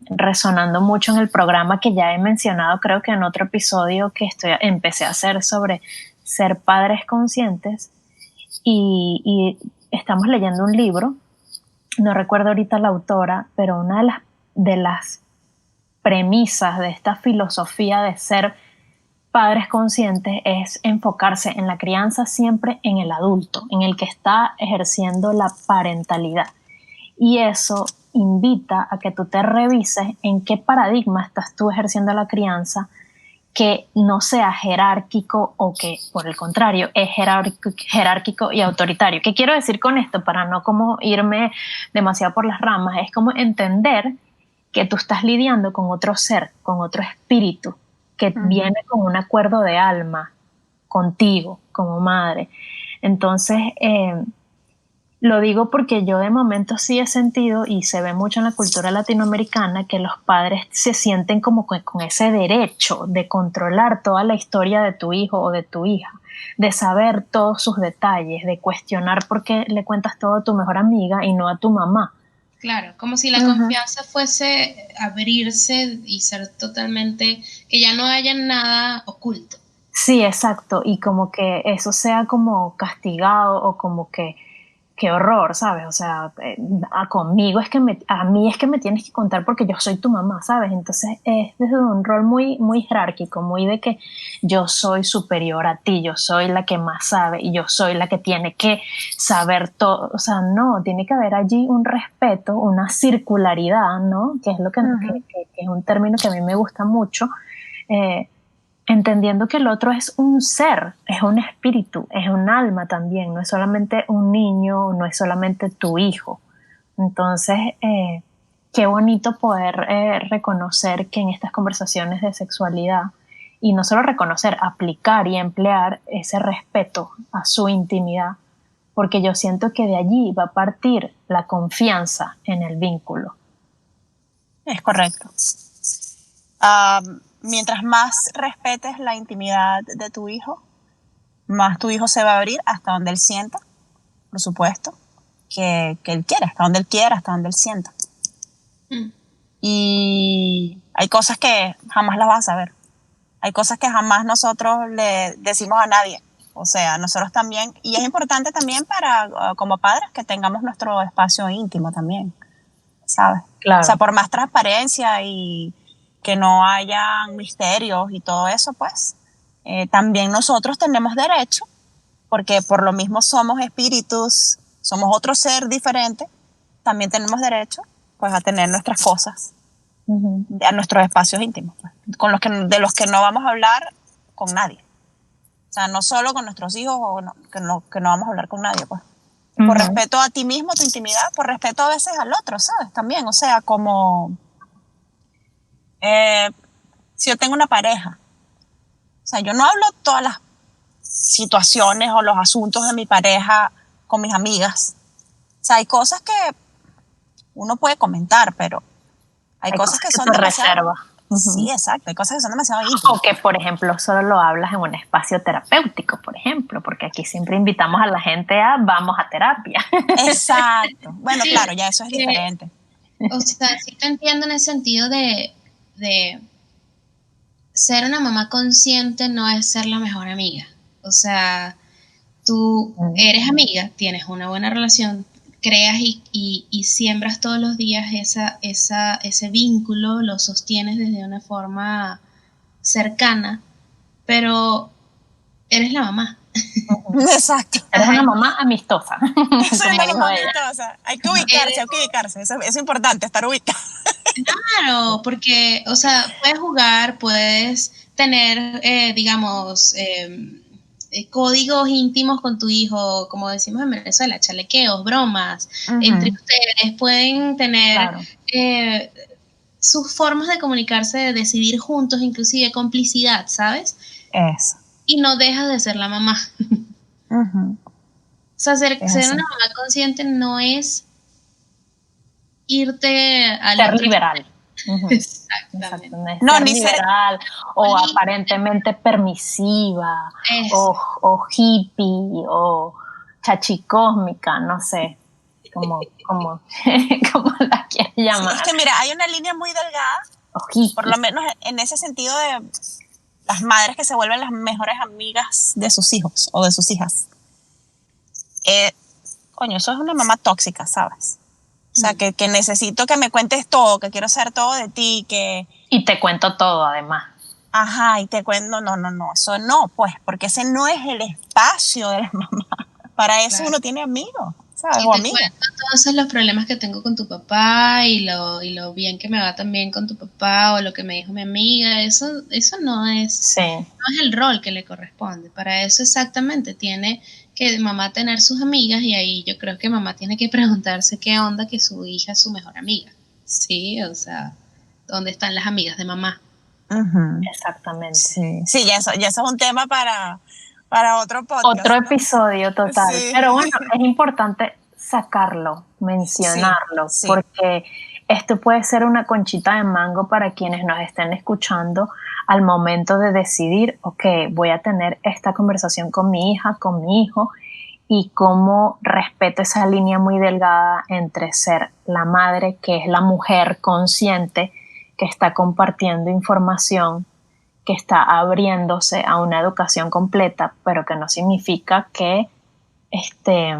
resonando mucho en el programa que ya he mencionado, creo que en otro episodio que empecé a hacer sobre ser padres conscientes, y estamos leyendo un libro, no recuerdo ahorita la autora, pero una de las premisas de esta filosofía de ser padres conscientes es enfocarse en la crianza siempre en el adulto, en el que está ejerciendo la parentalidad. Y eso invita a que tú te revises en qué paradigma estás tú ejerciendo la crianza, que no sea jerárquico o que, por el contrario, es jerárquico y autoritario. ¿Qué quiero decir con esto? Para no como irme demasiado por las ramas, es como entender que tú estás lidiando con otro ser, con otro espíritu, que viene con un acuerdo de alma contigo como madre. Entonces, lo digo porque yo de momento sí he sentido, y se ve mucho en la cultura latinoamericana, que los padres se sienten como con ese derecho de controlar toda la historia de tu hijo o de tu hija, de saber todos sus detalles, de cuestionar por qué le cuentas todo a tu mejor amiga y no a tu mamá. Claro, como si la confianza fuese abrirse y ser totalmente, que ya no haya nada oculto. Sí, exacto, y como que eso sea como castigado o como que qué horror, ¿sabes? O sea, conmigo es que a mí es que me tienes que contar porque yo soy tu mamá, ¿sabes? Entonces es desde un rol muy, muy jerárquico, muy de que yo soy superior a ti, yo soy la que más sabe y yo soy la que tiene que saber todo. O sea, no, tiene que haber allí un respeto, una circularidad, ¿no? Que es lo que es un término que a mí me gusta mucho. Entendiendo que el otro es un ser, es un espíritu, es un alma también, no es solamente un niño, no es solamente tu hijo. Entonces, qué bonito poder reconocer que en estas conversaciones de sexualidad, y no solo reconocer, aplicar y emplear ese respeto a su intimidad, porque yo siento que de allí va a partir la confianza en el vínculo. Es correcto. Mientras más respetes la intimidad de tu hijo, más tu hijo se va a abrir hasta donde él sienta, por supuesto, que él quiera, hasta donde él quiera, hasta donde él sienta. Y hay cosas que jamás las vas a saber. Hay cosas que jamás nosotros le decimos a nadie. O sea, nosotros también, y es importante también para, como padres, que tengamos nuestro espacio íntimo también, ¿sabes? Claro. O sea, por más transparencia y que no haya misterios y todo eso, pues también nosotros tenemos derecho, porque por lo mismo somos espíritus, somos otro ser diferente, también tenemos derecho pues a tener nuestras cosas, a nuestros espacios íntimos, pues, de los que no vamos a hablar con nadie. O sea, no solo con nuestros hijos, que no vamos a hablar con nadie, pues. Por respeto a ti mismo, tu intimidad, por respeto a veces al otro, ¿sabes? También, o sea, como si yo tengo una pareja, o sea, yo no hablo todas las situaciones o los asuntos de mi pareja con mis amigas. O sea, hay cosas que uno puede comentar, pero hay cosas que son demasiado... reserva. Sí, exacto, hay cosas que son demasiado íntimas. O que, por ejemplo, solo lo hablas en un espacio terapéutico, por ejemplo, porque aquí siempre invitamos a la gente a vamos a terapia. Exacto. Bueno, sí, claro, ya eso es diferente. O sea, sí te entiendo en el sentido de ser una mamá consciente no es ser la mejor amiga. O sea, tú eres amiga, tienes una buena relación, creas y siembras todos los días ese vínculo, lo sostienes desde una forma cercana, pero eres la mamá. Exacto. Eres una mamá amistosa. Soy una mamá amistosa. Hay que ubicarse. Eso es importante, estar ubicado. Claro, porque, o sea, puedes jugar, puedes tener, digamos, códigos íntimos con tu hijo, como decimos en Venezuela, chalequeos, bromas, entre ustedes, pueden tener sus formas de comunicarse, de decidir juntos, inclusive complicidad, ¿sabes? Eso. Y no dejas de ser la mamá. O sea, ser una mamá consciente no es irte al ser liberal. Exactamente. No, ser ni liberal o aparentemente permisiva o hippie o chachicósmica, no sé como la quieras llamar. Sí, es que mira, hay una línea muy delgada, por lo menos en ese sentido de las madres que se vuelven las mejores amigas de sus hijos o de sus hijas. Coño, eso es una mamá tóxica, ¿sabes? O sea, que necesito que me cuentes todo, que quiero saber todo de ti, que... Y te cuento todo, además. Ajá, y te cuento, no, eso no, pues, porque ese no es el espacio de la mamá. Para eso Claro. uno tiene amigos, ¿sabes? Y O te amigas. cuento entonces los problemas que tengo con tu papá y lo bien que me va también con tu papá o lo que me dijo mi amiga. Eso Sí, no es el rol que le corresponde. Para eso exactamente tiene que mamá tener sus amigas y ahí yo creo que mamá tiene que preguntarse qué onda que su hija es su mejor amiga. Sí, o sea, ¿dónde están las amigas de mamá? Ujú. exactamente. Sí, sí, ya eso es un tema para otro Otro podcast, ¿no? episodio total. Sí, Pero bueno, es importante sacarlo, sí, mencionarlo, sí. porque esto puede ser una conchita de mango para quienes nos estén escuchando al momento de decidir, ok, voy a tener esta conversación con mi hija, con mi hijo, y cómo respeto esa línea muy delgada entre ser la madre, que es la mujer consciente que está compartiendo información, que está abriéndose a una educación completa, pero que no significa que este,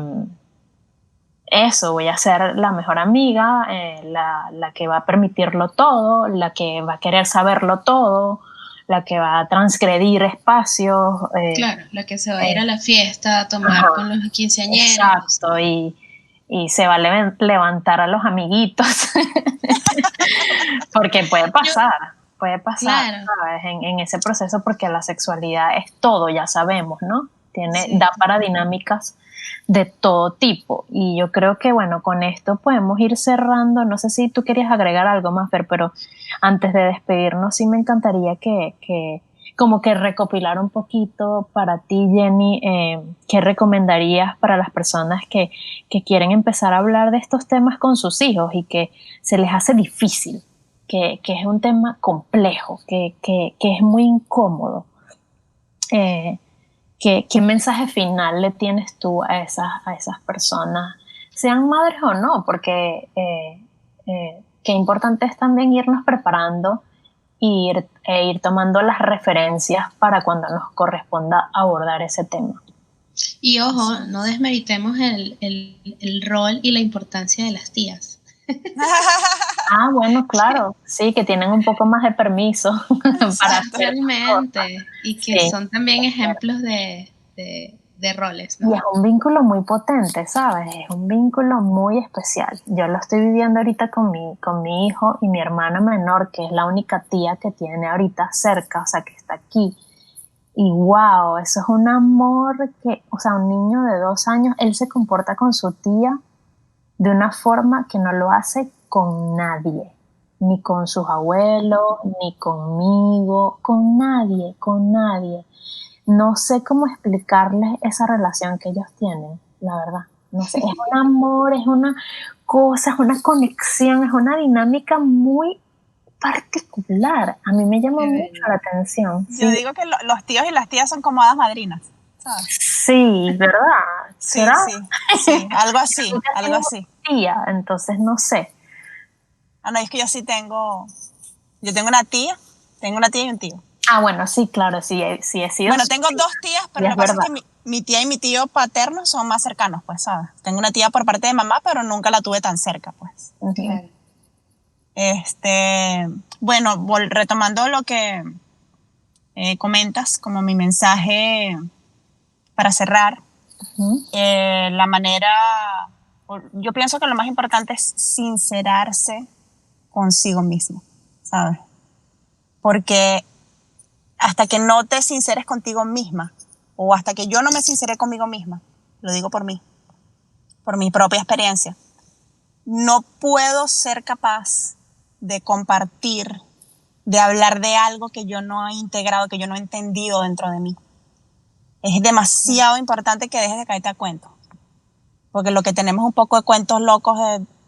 eso, voy a ser la mejor amiga, la que va a permitirlo todo, la que va a querer saberlo todo, la que va a transgredir espacios. Claro, la que se va a ir Eh, a la fiesta a ajá, tomar con los quinceañeros. exacto, y se va a levantar a los amiguitos, porque Yo, puede pasar, claro, ¿sabes? En ese proceso, porque la sexualidad es todo, ya sabemos, ¿no? sí, Da para dinámicas de todo tipo. Y yo creo que, bueno, con esto podemos ir cerrando. No sé si tú querías agregar algo más, Fer, pero antes de despedirnos, sí me encantaría que como que recopilar un poquito para ti, Jenny, qué recomendarías para las personas que quieren empezar a hablar de estos temas con sus hijos y que se les hace difícil, que es un tema complejo, que es muy incómodo. Eh, ¿Qué mensaje final le tienes tú a esas personas, sean madres o no? Porque qué importante es también irnos preparando e ir tomando las referencias para cuando nos corresponda abordar ese tema. y Así ojo, no es. desmeritemos el rol y la importancia de las tías. Ah, bueno, claro, sí, que tienen un poco más de permiso para Exacto. hacer las cosas. Totalmente. Y que Sí, son también es cierto. ejemplos de roles, Y ¿no? es un vínculo muy potente, ¿sabes? Es un vínculo muy especial. Yo lo estoy viviendo ahorita con mi hijo y mi hermana menor, que es la única tía que tiene ahorita cerca, o sea, que está aquí. Y wow, eso es un amor que, o sea, un niño de 2 años, él se comporta con su tía de una forma que no lo hace con nadie, ni con sus abuelos, ni conmigo, con nadie, con nadie. No sé cómo explicarles esa relación que ellos tienen, la verdad. No sé, es un amor, es una cosa, es una conexión, es una dinámica muy particular. A mí me llama Qué mucho bello. la atención. Yo Sí, digo que los tíos y las tías son como hadas madrinas, ¿sabes? sí, ¿verdad? Sí, ¿Será? sí, sí, algo Yo así, nunca he algo tenido así. tía, entonces no sé. Ah, no, es que yo tengo una tía y un tío. Ah, bueno, sí, claro, sí, sí he sido Bueno, su tengo tía, dos tías, y pero lo es que pasa es verdad. que mi tía y mi tío paterno son más cercanos, pues, ¿sabes? Tengo una tía por parte de mamá, pero nunca la tuve tan cerca, pues. Ujú, Claro. Bueno, retomando lo que comentas, como mi mensaje para cerrar, ujú, la manera, yo pienso que lo más importante es sincerarse consigo mismo, ¿sabes? Porque hasta que no te sinceres contigo misma, o hasta que yo no me sinceré conmigo misma, lo digo por mi propia experiencia, no puedo ser capaz de compartir, de hablar de algo que yo no he integrado, que yo no he entendido dentro de mí. Es demasiado importante que dejes de caerte a cuentos, porque lo que tenemos es un poco de cuentos locos,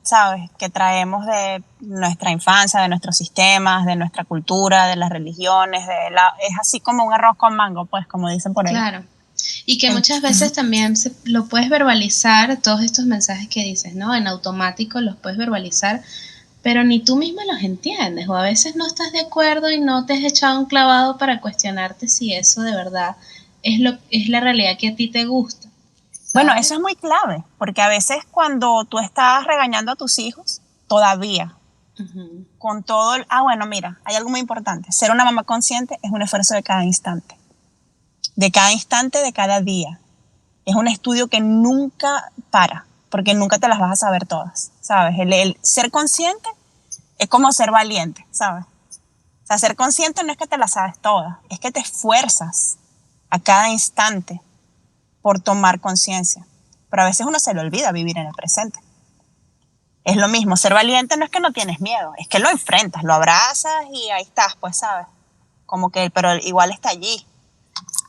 ¿sabes? Que traemos de nuestra infancia, de nuestros sistemas, de nuestra cultura, de las religiones, es así como un arroz con mango, pues, como dicen por ahí. Claro. Y que muchas veces también lo puedes verbalizar, todos estos mensajes que dices, ¿no? En automático los puedes verbalizar, pero ni tú misma los entiendes, o a veces no estás de acuerdo y no te has echado un clavado para cuestionarte si eso de verdad es la realidad que a ti te gusta, Bueno, ¿sabes? eso es muy clave, porque a veces cuando tú estás regañando a tus hijos, todavía, con todo, bueno, mira, hay algo muy importante. Ser una mamá consciente es un esfuerzo de cada instante, de cada día. Es un estudio que nunca para, porque nunca te las vas a saber todas, ¿sabes? El ser consciente es como ser valiente, ¿sabes? O sea, ser consciente no es que te las sabes todas, es que te esfuerzas a cada instante por tomar conciencia. Pero a veces uno se le olvida vivir en el presente. Es lo mismo, ser valiente no es que no tienes miedo, es que lo enfrentas, lo abrazas y ahí estás, pues, ¿sabes? Como que, pero igual está allí.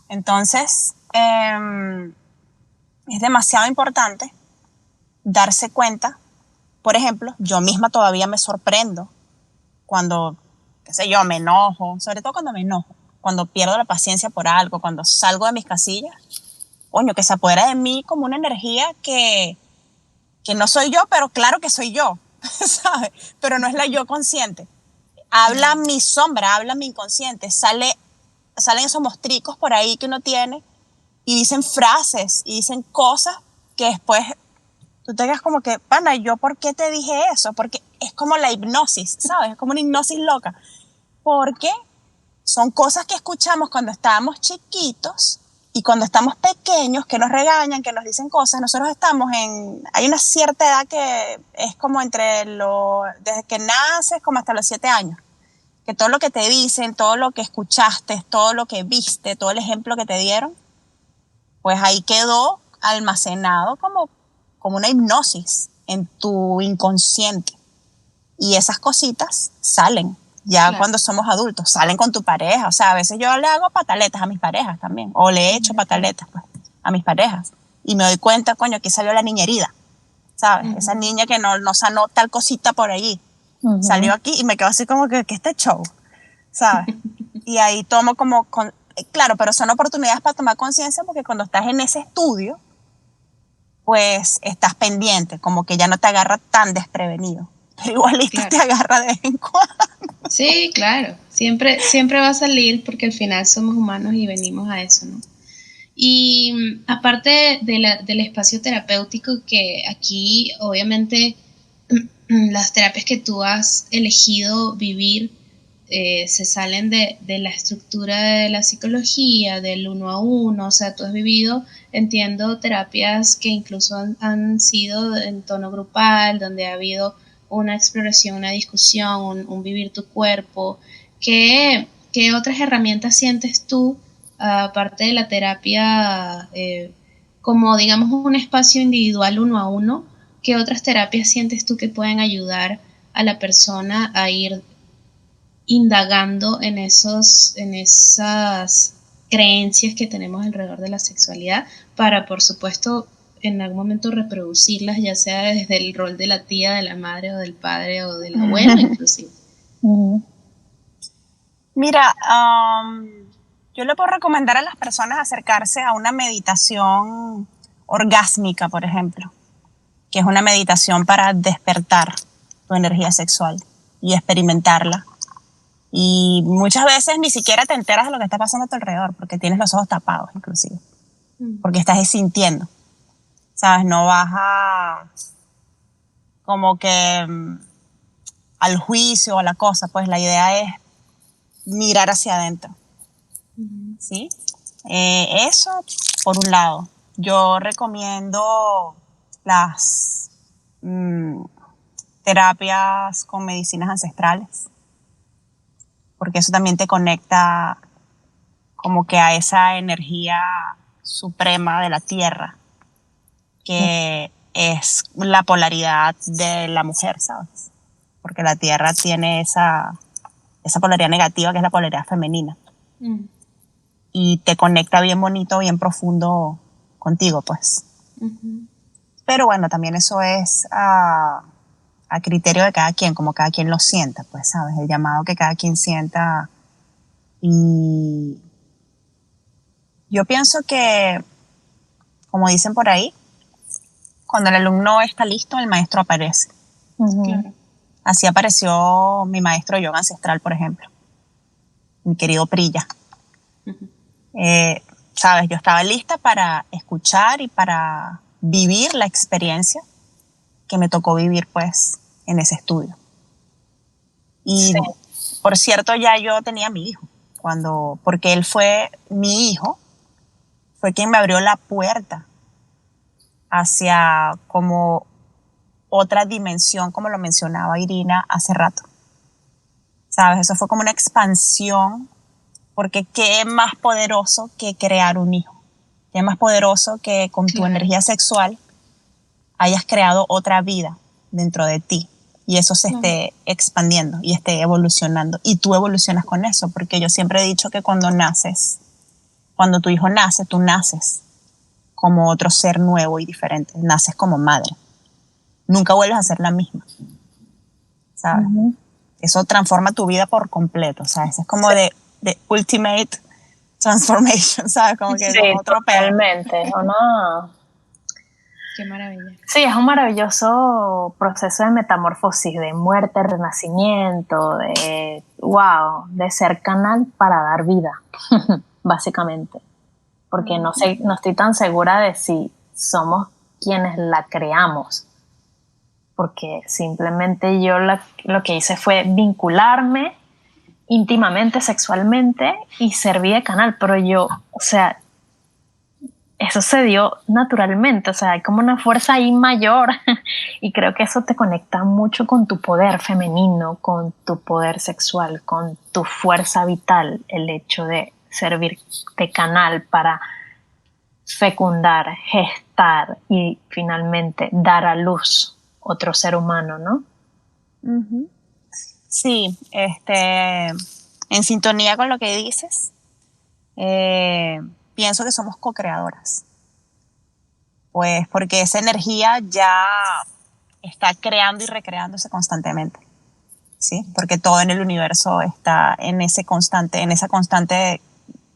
Entonces, es demasiado importante darse cuenta. Por ejemplo, yo misma todavía me sorprendo cuando, qué sé yo, me enojo, sobre todo cuando me enojo, cuando pierdo la paciencia por algo, cuando salgo de mis casillas, coño, que se apodera de mí como una energía que no soy yo, pero claro que soy yo, ¿sabes? Pero no es la yo consciente. Habla mi sombra, habla mi inconsciente, salen esos mostricos por ahí que uno tiene y dicen frases y dicen cosas que después tú te quedas como que, pana, ¿yo por qué te dije eso? Porque es como la hipnosis, ¿sabes? Es como una hipnosis loca. Porque son cosas que escuchamos cuando estábamos chiquitos y cuando estamos pequeños, que nos regañan, que nos dicen cosas. Nosotros hay una cierta edad que es como desde que naces como hasta los 7 años. Que todo lo que te dicen, todo lo que escuchaste, todo lo que viste, todo el ejemplo que te dieron, pues ahí quedó almacenado como una hipnosis en tu inconsciente. Y esas cositas salen ya cuando somos adultos, salen con tu pareja. O sea, a veces yo le hago pataletas a mis parejas también, o le he hecho pataletas pues, a mis parejas. Y me doy cuenta, coño, aquí salió la niña herida, ¿sabes? Esa niña que no sanó tal cosita por allí. Salió aquí y me quedo así como que este show, ¿sabes? Y ahí tomo claro, pero son oportunidades para tomar conciencia porque cuando estás en ese estudio, pues estás pendiente, como que ya no te agarra tan desprevenido. Pero igualito te agarra de vez en cuando. Sí, claro. Siempre va a salir porque al final somos humanos y venimos a eso, ¿no? Y aparte del espacio terapéutico, que aquí obviamente las terapias que tú has elegido vivir se salen de la estructura de la psicología, del 1 a 1, o sea, tú has vivido, entiendo, terapias que incluso han sido en tono grupal, donde ha habido una exploración, una discusión, un vivir tu cuerpo. ¿Qué otras herramientas sientes tú, aparte de la terapia, como digamos un espacio individual 1 a 1, qué otras terapias sientes tú que pueden ayudar a la persona a ir indagando en esas creencias que tenemos alrededor de la sexualidad para, por supuesto, en algún momento reproducirlas, ya sea desde el rol de la tía, de la madre o del padre o del abuelo inclusive? Mira, yo le puedo recomendar a las personas acercarse a una meditación orgásmica, por ejemplo, que es una meditación para despertar tu energía sexual y experimentarla. Y muchas veces ni siquiera te enteras de lo que está pasando a tu alrededor, porque tienes los ojos tapados inclusive, porque estás sintiendo, ¿sabes? No vas como que al juicio o a la cosa, pues la idea es mirar hacia adentro, ¿sí? Eso por un lado. Yo recomiendo las terapias con medicinas ancestrales, porque eso también te conecta como que a esa energía suprema de la tierra, que es la polaridad de la mujer, ¿sabes? Porque la tierra tiene esa polaridad negativa, que es la polaridad femenina. Y te conecta bien bonito, bien profundo contigo, pues. Pero bueno, también eso es a criterio de cada quien, como cada quien lo sienta, pues, ¿sabes? El llamado que cada quien sienta. Y yo pienso que, como dicen por ahí, cuando el alumno está listo, el maestro aparece. Claro. Así apareció mi maestro de yoga ancestral, por ejemplo, mi querido Priya. ¿Sabes? Yo estaba lista para escuchar y para vivir la experiencia que me tocó vivir, pues, en ese estudio. Y Sí. por cierto, ya yo tenía mi hijo, porque él fue mi hijo, fue quien me abrió la puerta hacia como otra dimensión, como lo mencionaba Irina hace rato. ¿Sabes? Eso fue como una expansión, porque qué más poderoso que crear un hijo. Qué más poderoso que con tu energía sexual hayas creado otra vida dentro de ti y eso se esté expandiendo y esté evolucionando. Y tú evolucionas con eso, porque yo siempre he dicho que cuando tu hijo nace, tú naces como otro ser nuevo y diferente. Naces como madre. Nunca vuelves a ser la misma. ¿Sabes? Ujú. Eso transforma tu vida por completo, ¿sabes? Es como de ultimate transformation, ¿sabes? Como que Sí, otro peo. totalmente. Una... Qué maravilla. Sí, es un maravilloso proceso de metamorfosis, de muerte, renacimiento, de wow, de ser canal para dar vida, básicamente. Porque no sé, no estoy tan segura de si somos quienes la creamos. Porque simplemente yo lo que hice fue vincularme íntimamente, sexualmente y serví de canal, pero yo, o sea, eso se dio naturalmente, o sea, hay como una fuerza ahí mayor y creo que eso te conecta mucho con tu poder femenino, con tu poder sexual, con tu fuerza vital, el hecho de servir de canal para fecundar, gestar y finalmente dar a luz otro ser humano, ¿no? Uh-huh. Sí, en sintonía con lo que dices, pienso que somos co-creadoras. Pues porque esa energía ya está creando y recreándose constantemente, ¿sí? Porque todo en el universo está en esa constante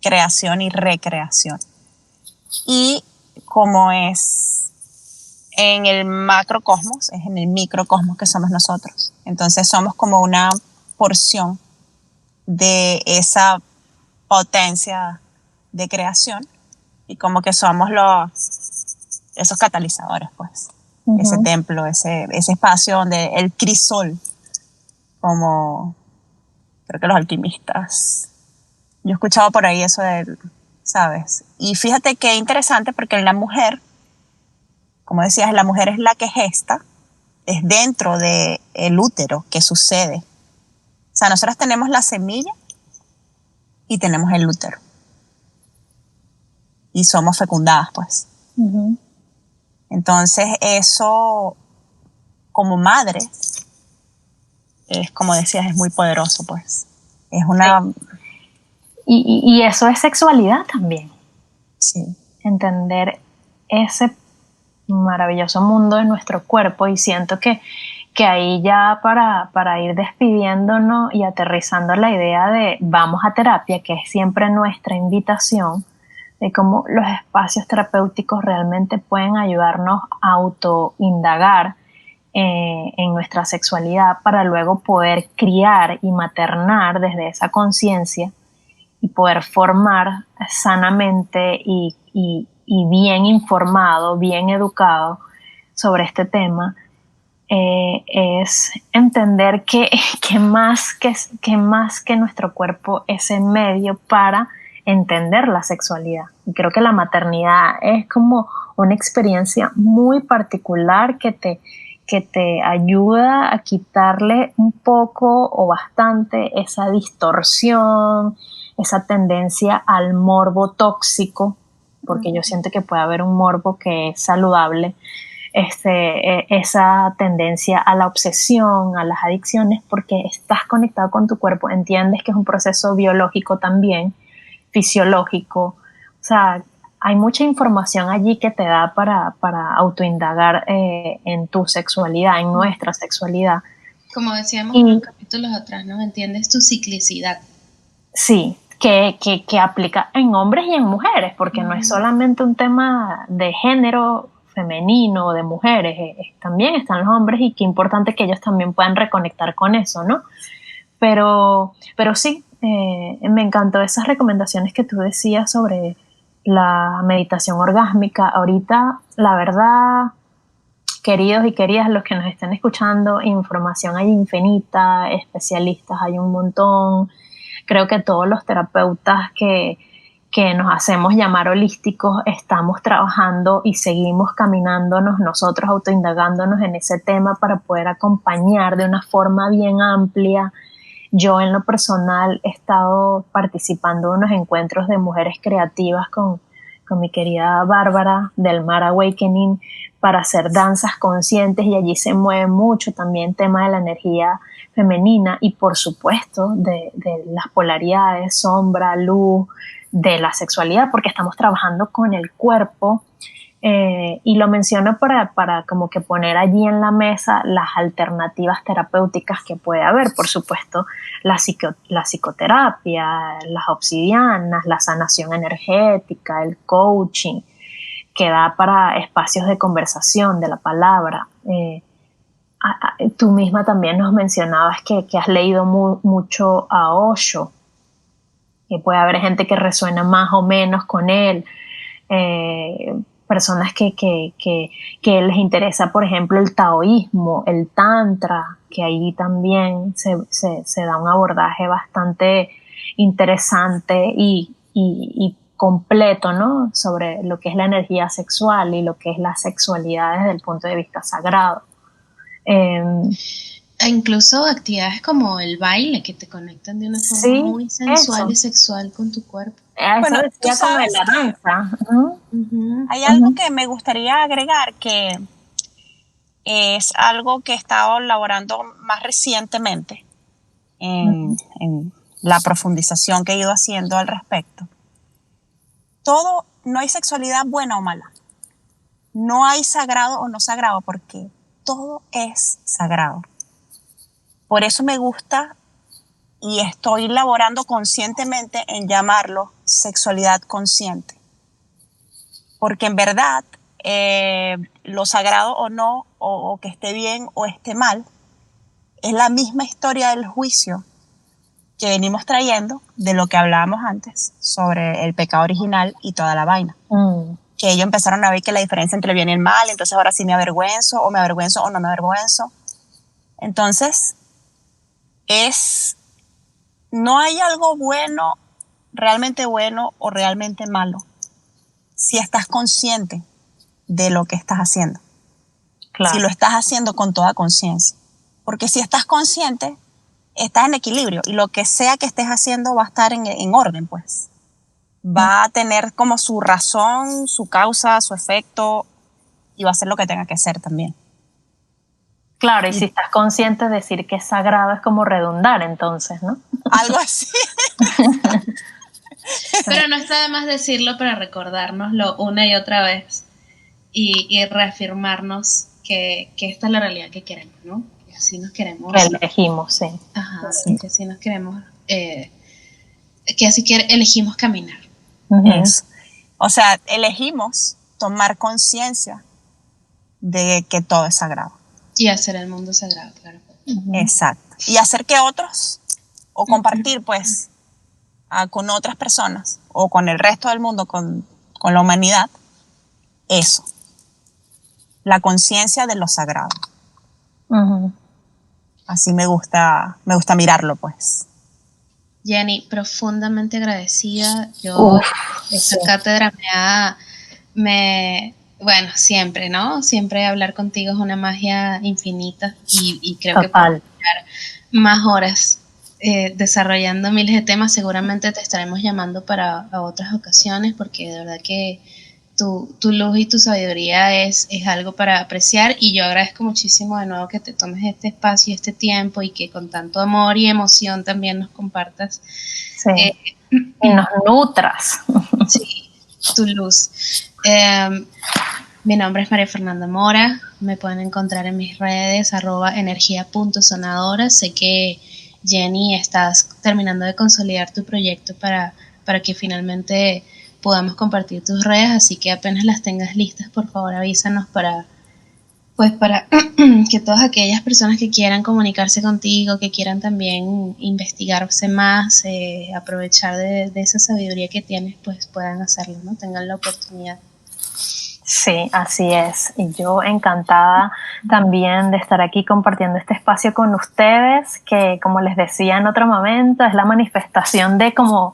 creación y recreación. Y como es en el macrocosmos, es en el microcosmos que somos nosotros. Entonces somos como una porción de esa potencia de creación y como que somos esos catalizadores, pues. Uh-huh. Ese templo, ese espacio donde el crisol, como creo que los alquimistas. Yo he escuchado por ahí eso de, ¿sabes? Y fíjate qué interesante porque en la mujer, como decías, la mujer es la que gesta, es dentro del útero que sucede. O sea, nosotras tenemos la semilla y tenemos el útero. Y somos fecundadas, pues. Uh-huh. Entonces, eso, como madre, es, como decías, es muy poderoso, pues. Es una... Sí. Y eso es sexualidad también. Sí. Entender ese maravilloso mundo de nuestro cuerpo y siento que ahí ya para ir despidiéndonos y aterrizando la idea de vamos a terapia, que es siempre nuestra invitación, de cómo los espacios terapéuticos realmente pueden ayudarnos a autoindagar en nuestra sexualidad para luego poder criar y maternar desde esa conciencia y poder formar sanamente y bien informado, bien educado sobre este tema, es entender que más que nuestro cuerpo es el medio para entender la sexualidad. Y creo que la maternidad es como una experiencia muy particular que te ayuda a quitarle un poco o bastante esa distorsión, esa tendencia al morbo tóxico, porque yo siento que puede haber un morbo que es saludable, esa tendencia a la obsesión, a las adicciones, porque estás conectado con tu cuerpo, entiendes que es un proceso biológico también, fisiológico, o sea, hay mucha información allí que te da para autoindagar en tu sexualidad, en nuestra sexualidad. Como decíamos en los capítulos atrás, ¿no? Entiendes tu ciclicidad. Sí, que aplica en hombres y en mujeres, porque no es solamente un tema de género femenino o de mujeres, también están los hombres y qué importante que ellos también puedan reconectar con eso, ¿no? Pero sí, me encantó esas recomendaciones que tú decías sobre la meditación orgásmica. Ahorita, la verdad, queridos y queridas, los que nos estén escuchando, información hay infinita, especialistas hay un montón. Creo que todos los terapeutas que nos hacemos llamar holísticos estamos trabajando y seguimos caminándonos nosotros, autoindagándonos en ese tema para poder acompañar de una forma bien amplia. Yo en lo personal he estado participando en unos encuentros de mujeres creativas con mi querida Bárbara del Mar Awakening para hacer danzas conscientes, y allí se mueve mucho también tema de la energía femenina y por supuesto de las polaridades, sombra, luz, de la sexualidad, porque estamos trabajando con el cuerpo. Y lo menciono para como que poner allí en la mesa las alternativas terapéuticas que puede haber. Por supuesto, la psicoterapia, las obsidianas, la sanación energética, el coaching, que da para espacios de conversación de la palabra. Tú misma también nos mencionabas que has leído mucho a Osho, que puede haber gente que resuena más o menos con él. Personas que les interesa, por ejemplo, el taoísmo, el tantra, que ahí también se da un abordaje bastante interesante y completo, ¿no? Sobre lo que es la energía sexual y lo que es la sexualidad desde el punto de vista sagrado. E incluso actividades como el baile que te conectan de una forma muy sensual y sexual con tu cuerpo. Bueno, decía como de la danza. Hay algo que me gustaría agregar, que es algo que he estado elaborando más recientemente en la profundización que he ido haciendo al respecto. No hay sexualidad buena o mala. No hay sagrado o no sagrado, porque todo es sagrado. Por eso me gusta y estoy laborando conscientemente en llamarlo sexualidad consciente. Porque en verdad, lo sagrado o no, o que esté bien o esté mal, es la misma historia del juicio que venimos trayendo de lo que hablábamos antes sobre el pecado original y toda la vaina. Que ellos empezaron a ver que la diferencia entre el bien y el mal, entonces ahora sí me avergüenzo o no me avergüenzo. Entonces, no hay algo bueno, realmente bueno o realmente malo, si estás consciente de lo que estás haciendo. Claro. Si lo estás haciendo con toda conciencia. Porque si estás consciente, estás en equilibrio y lo que sea que estés haciendo va a estar en orden, pues. Va a tener como su razón, su causa, su efecto, y va a hacer lo que tenga que hacer también. Claro, y si estás consciente, decir que es sagrado es como redundar, entonces, ¿no? Algo así. Pero no está de más decirlo para recordárnoslo una y otra vez y reafirmarnos que esta es la realidad que queremos, ¿no? Que así nos queremos. Que elegimos, sí. Ajá, sí. Que así nos queremos, que así elegimos caminar. Eso. O sea, elegimos tomar conciencia de que todo es sagrado. Y hacer el mundo sagrado, claro. Exacto. Y hacer que otros, o compartir, pues, con otras personas, o con el resto del mundo, con la humanidad, eso. La conciencia de lo sagrado. Así me gusta mirarlo, pues. Jenny, profundamente agradecida. Yo, esta cátedra bueno, siempre, ¿no? Siempre hablar contigo es una magia infinita y creo que puedo estar más horas desarrollando miles de temas. Seguramente te estaremos llamando para otras ocasiones porque de verdad que tu luz y tu sabiduría es algo para apreciar, y yo agradezco muchísimo de nuevo que te tomes este espacio y este tiempo y que con tanto amor y emoción también nos compartas. Sí. Y nos nutras. Sí, tu luz. Mi nombre es María Fernanda Mora, me pueden encontrar en mis redes @energia.sonadora. Sé que Jenny estás terminando de consolidar tu proyecto para que finalmente podamos compartir tus redes, así que apenas las tengas listas, por favor avísanos para que todas aquellas personas que quieran comunicarse contigo, que quieran también investigarse más, aprovechar de esa sabiduría que tienes, pues puedan hacerlo, ¿no? Tengan la oportunidad. Sí, así es. Y yo encantada también de estar aquí compartiendo este espacio con ustedes, que como les decía en otro momento, es la manifestación de como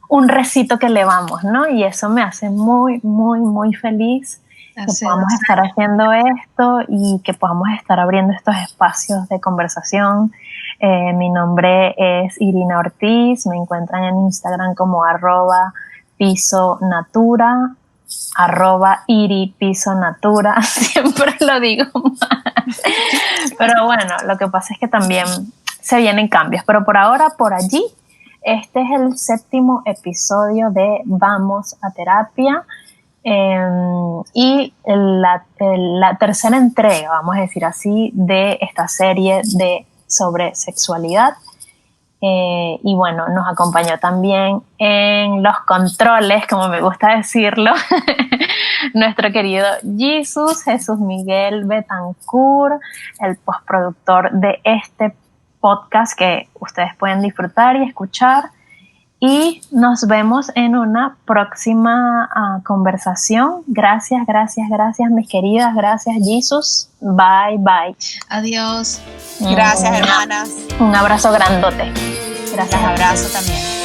un recito que elevamos, ¿no? Y eso me hace muy, muy, muy feliz que podamos estar haciendo esto y que podamos estar abriendo estos espacios de conversación. Mi nombre es Irina Ortiz, me encuentran en Instagram como @pisonatura, @iripisonatura, siempre lo digo mal. Pero bueno, lo que pasa es que también se vienen cambios, pero por ahora, por allí, este es el 7º episodio de Vamos a Terapia, y la 3ª entrega, vamos a decir así, de esta serie sobre sexualidad. Y bueno, nos acompañó también en los controles, como me gusta decirlo, nuestro querido Jesús Miguel Betancourt, el postproductor de este podcast que ustedes pueden disfrutar y escuchar. Y nos vemos en una próxima conversación. Gracias, mis queridas. Gracias, Jesús. Bye, bye. Adiós. Gracias, hermanas. Un abrazo grandote. Gracias. Les abrazo también.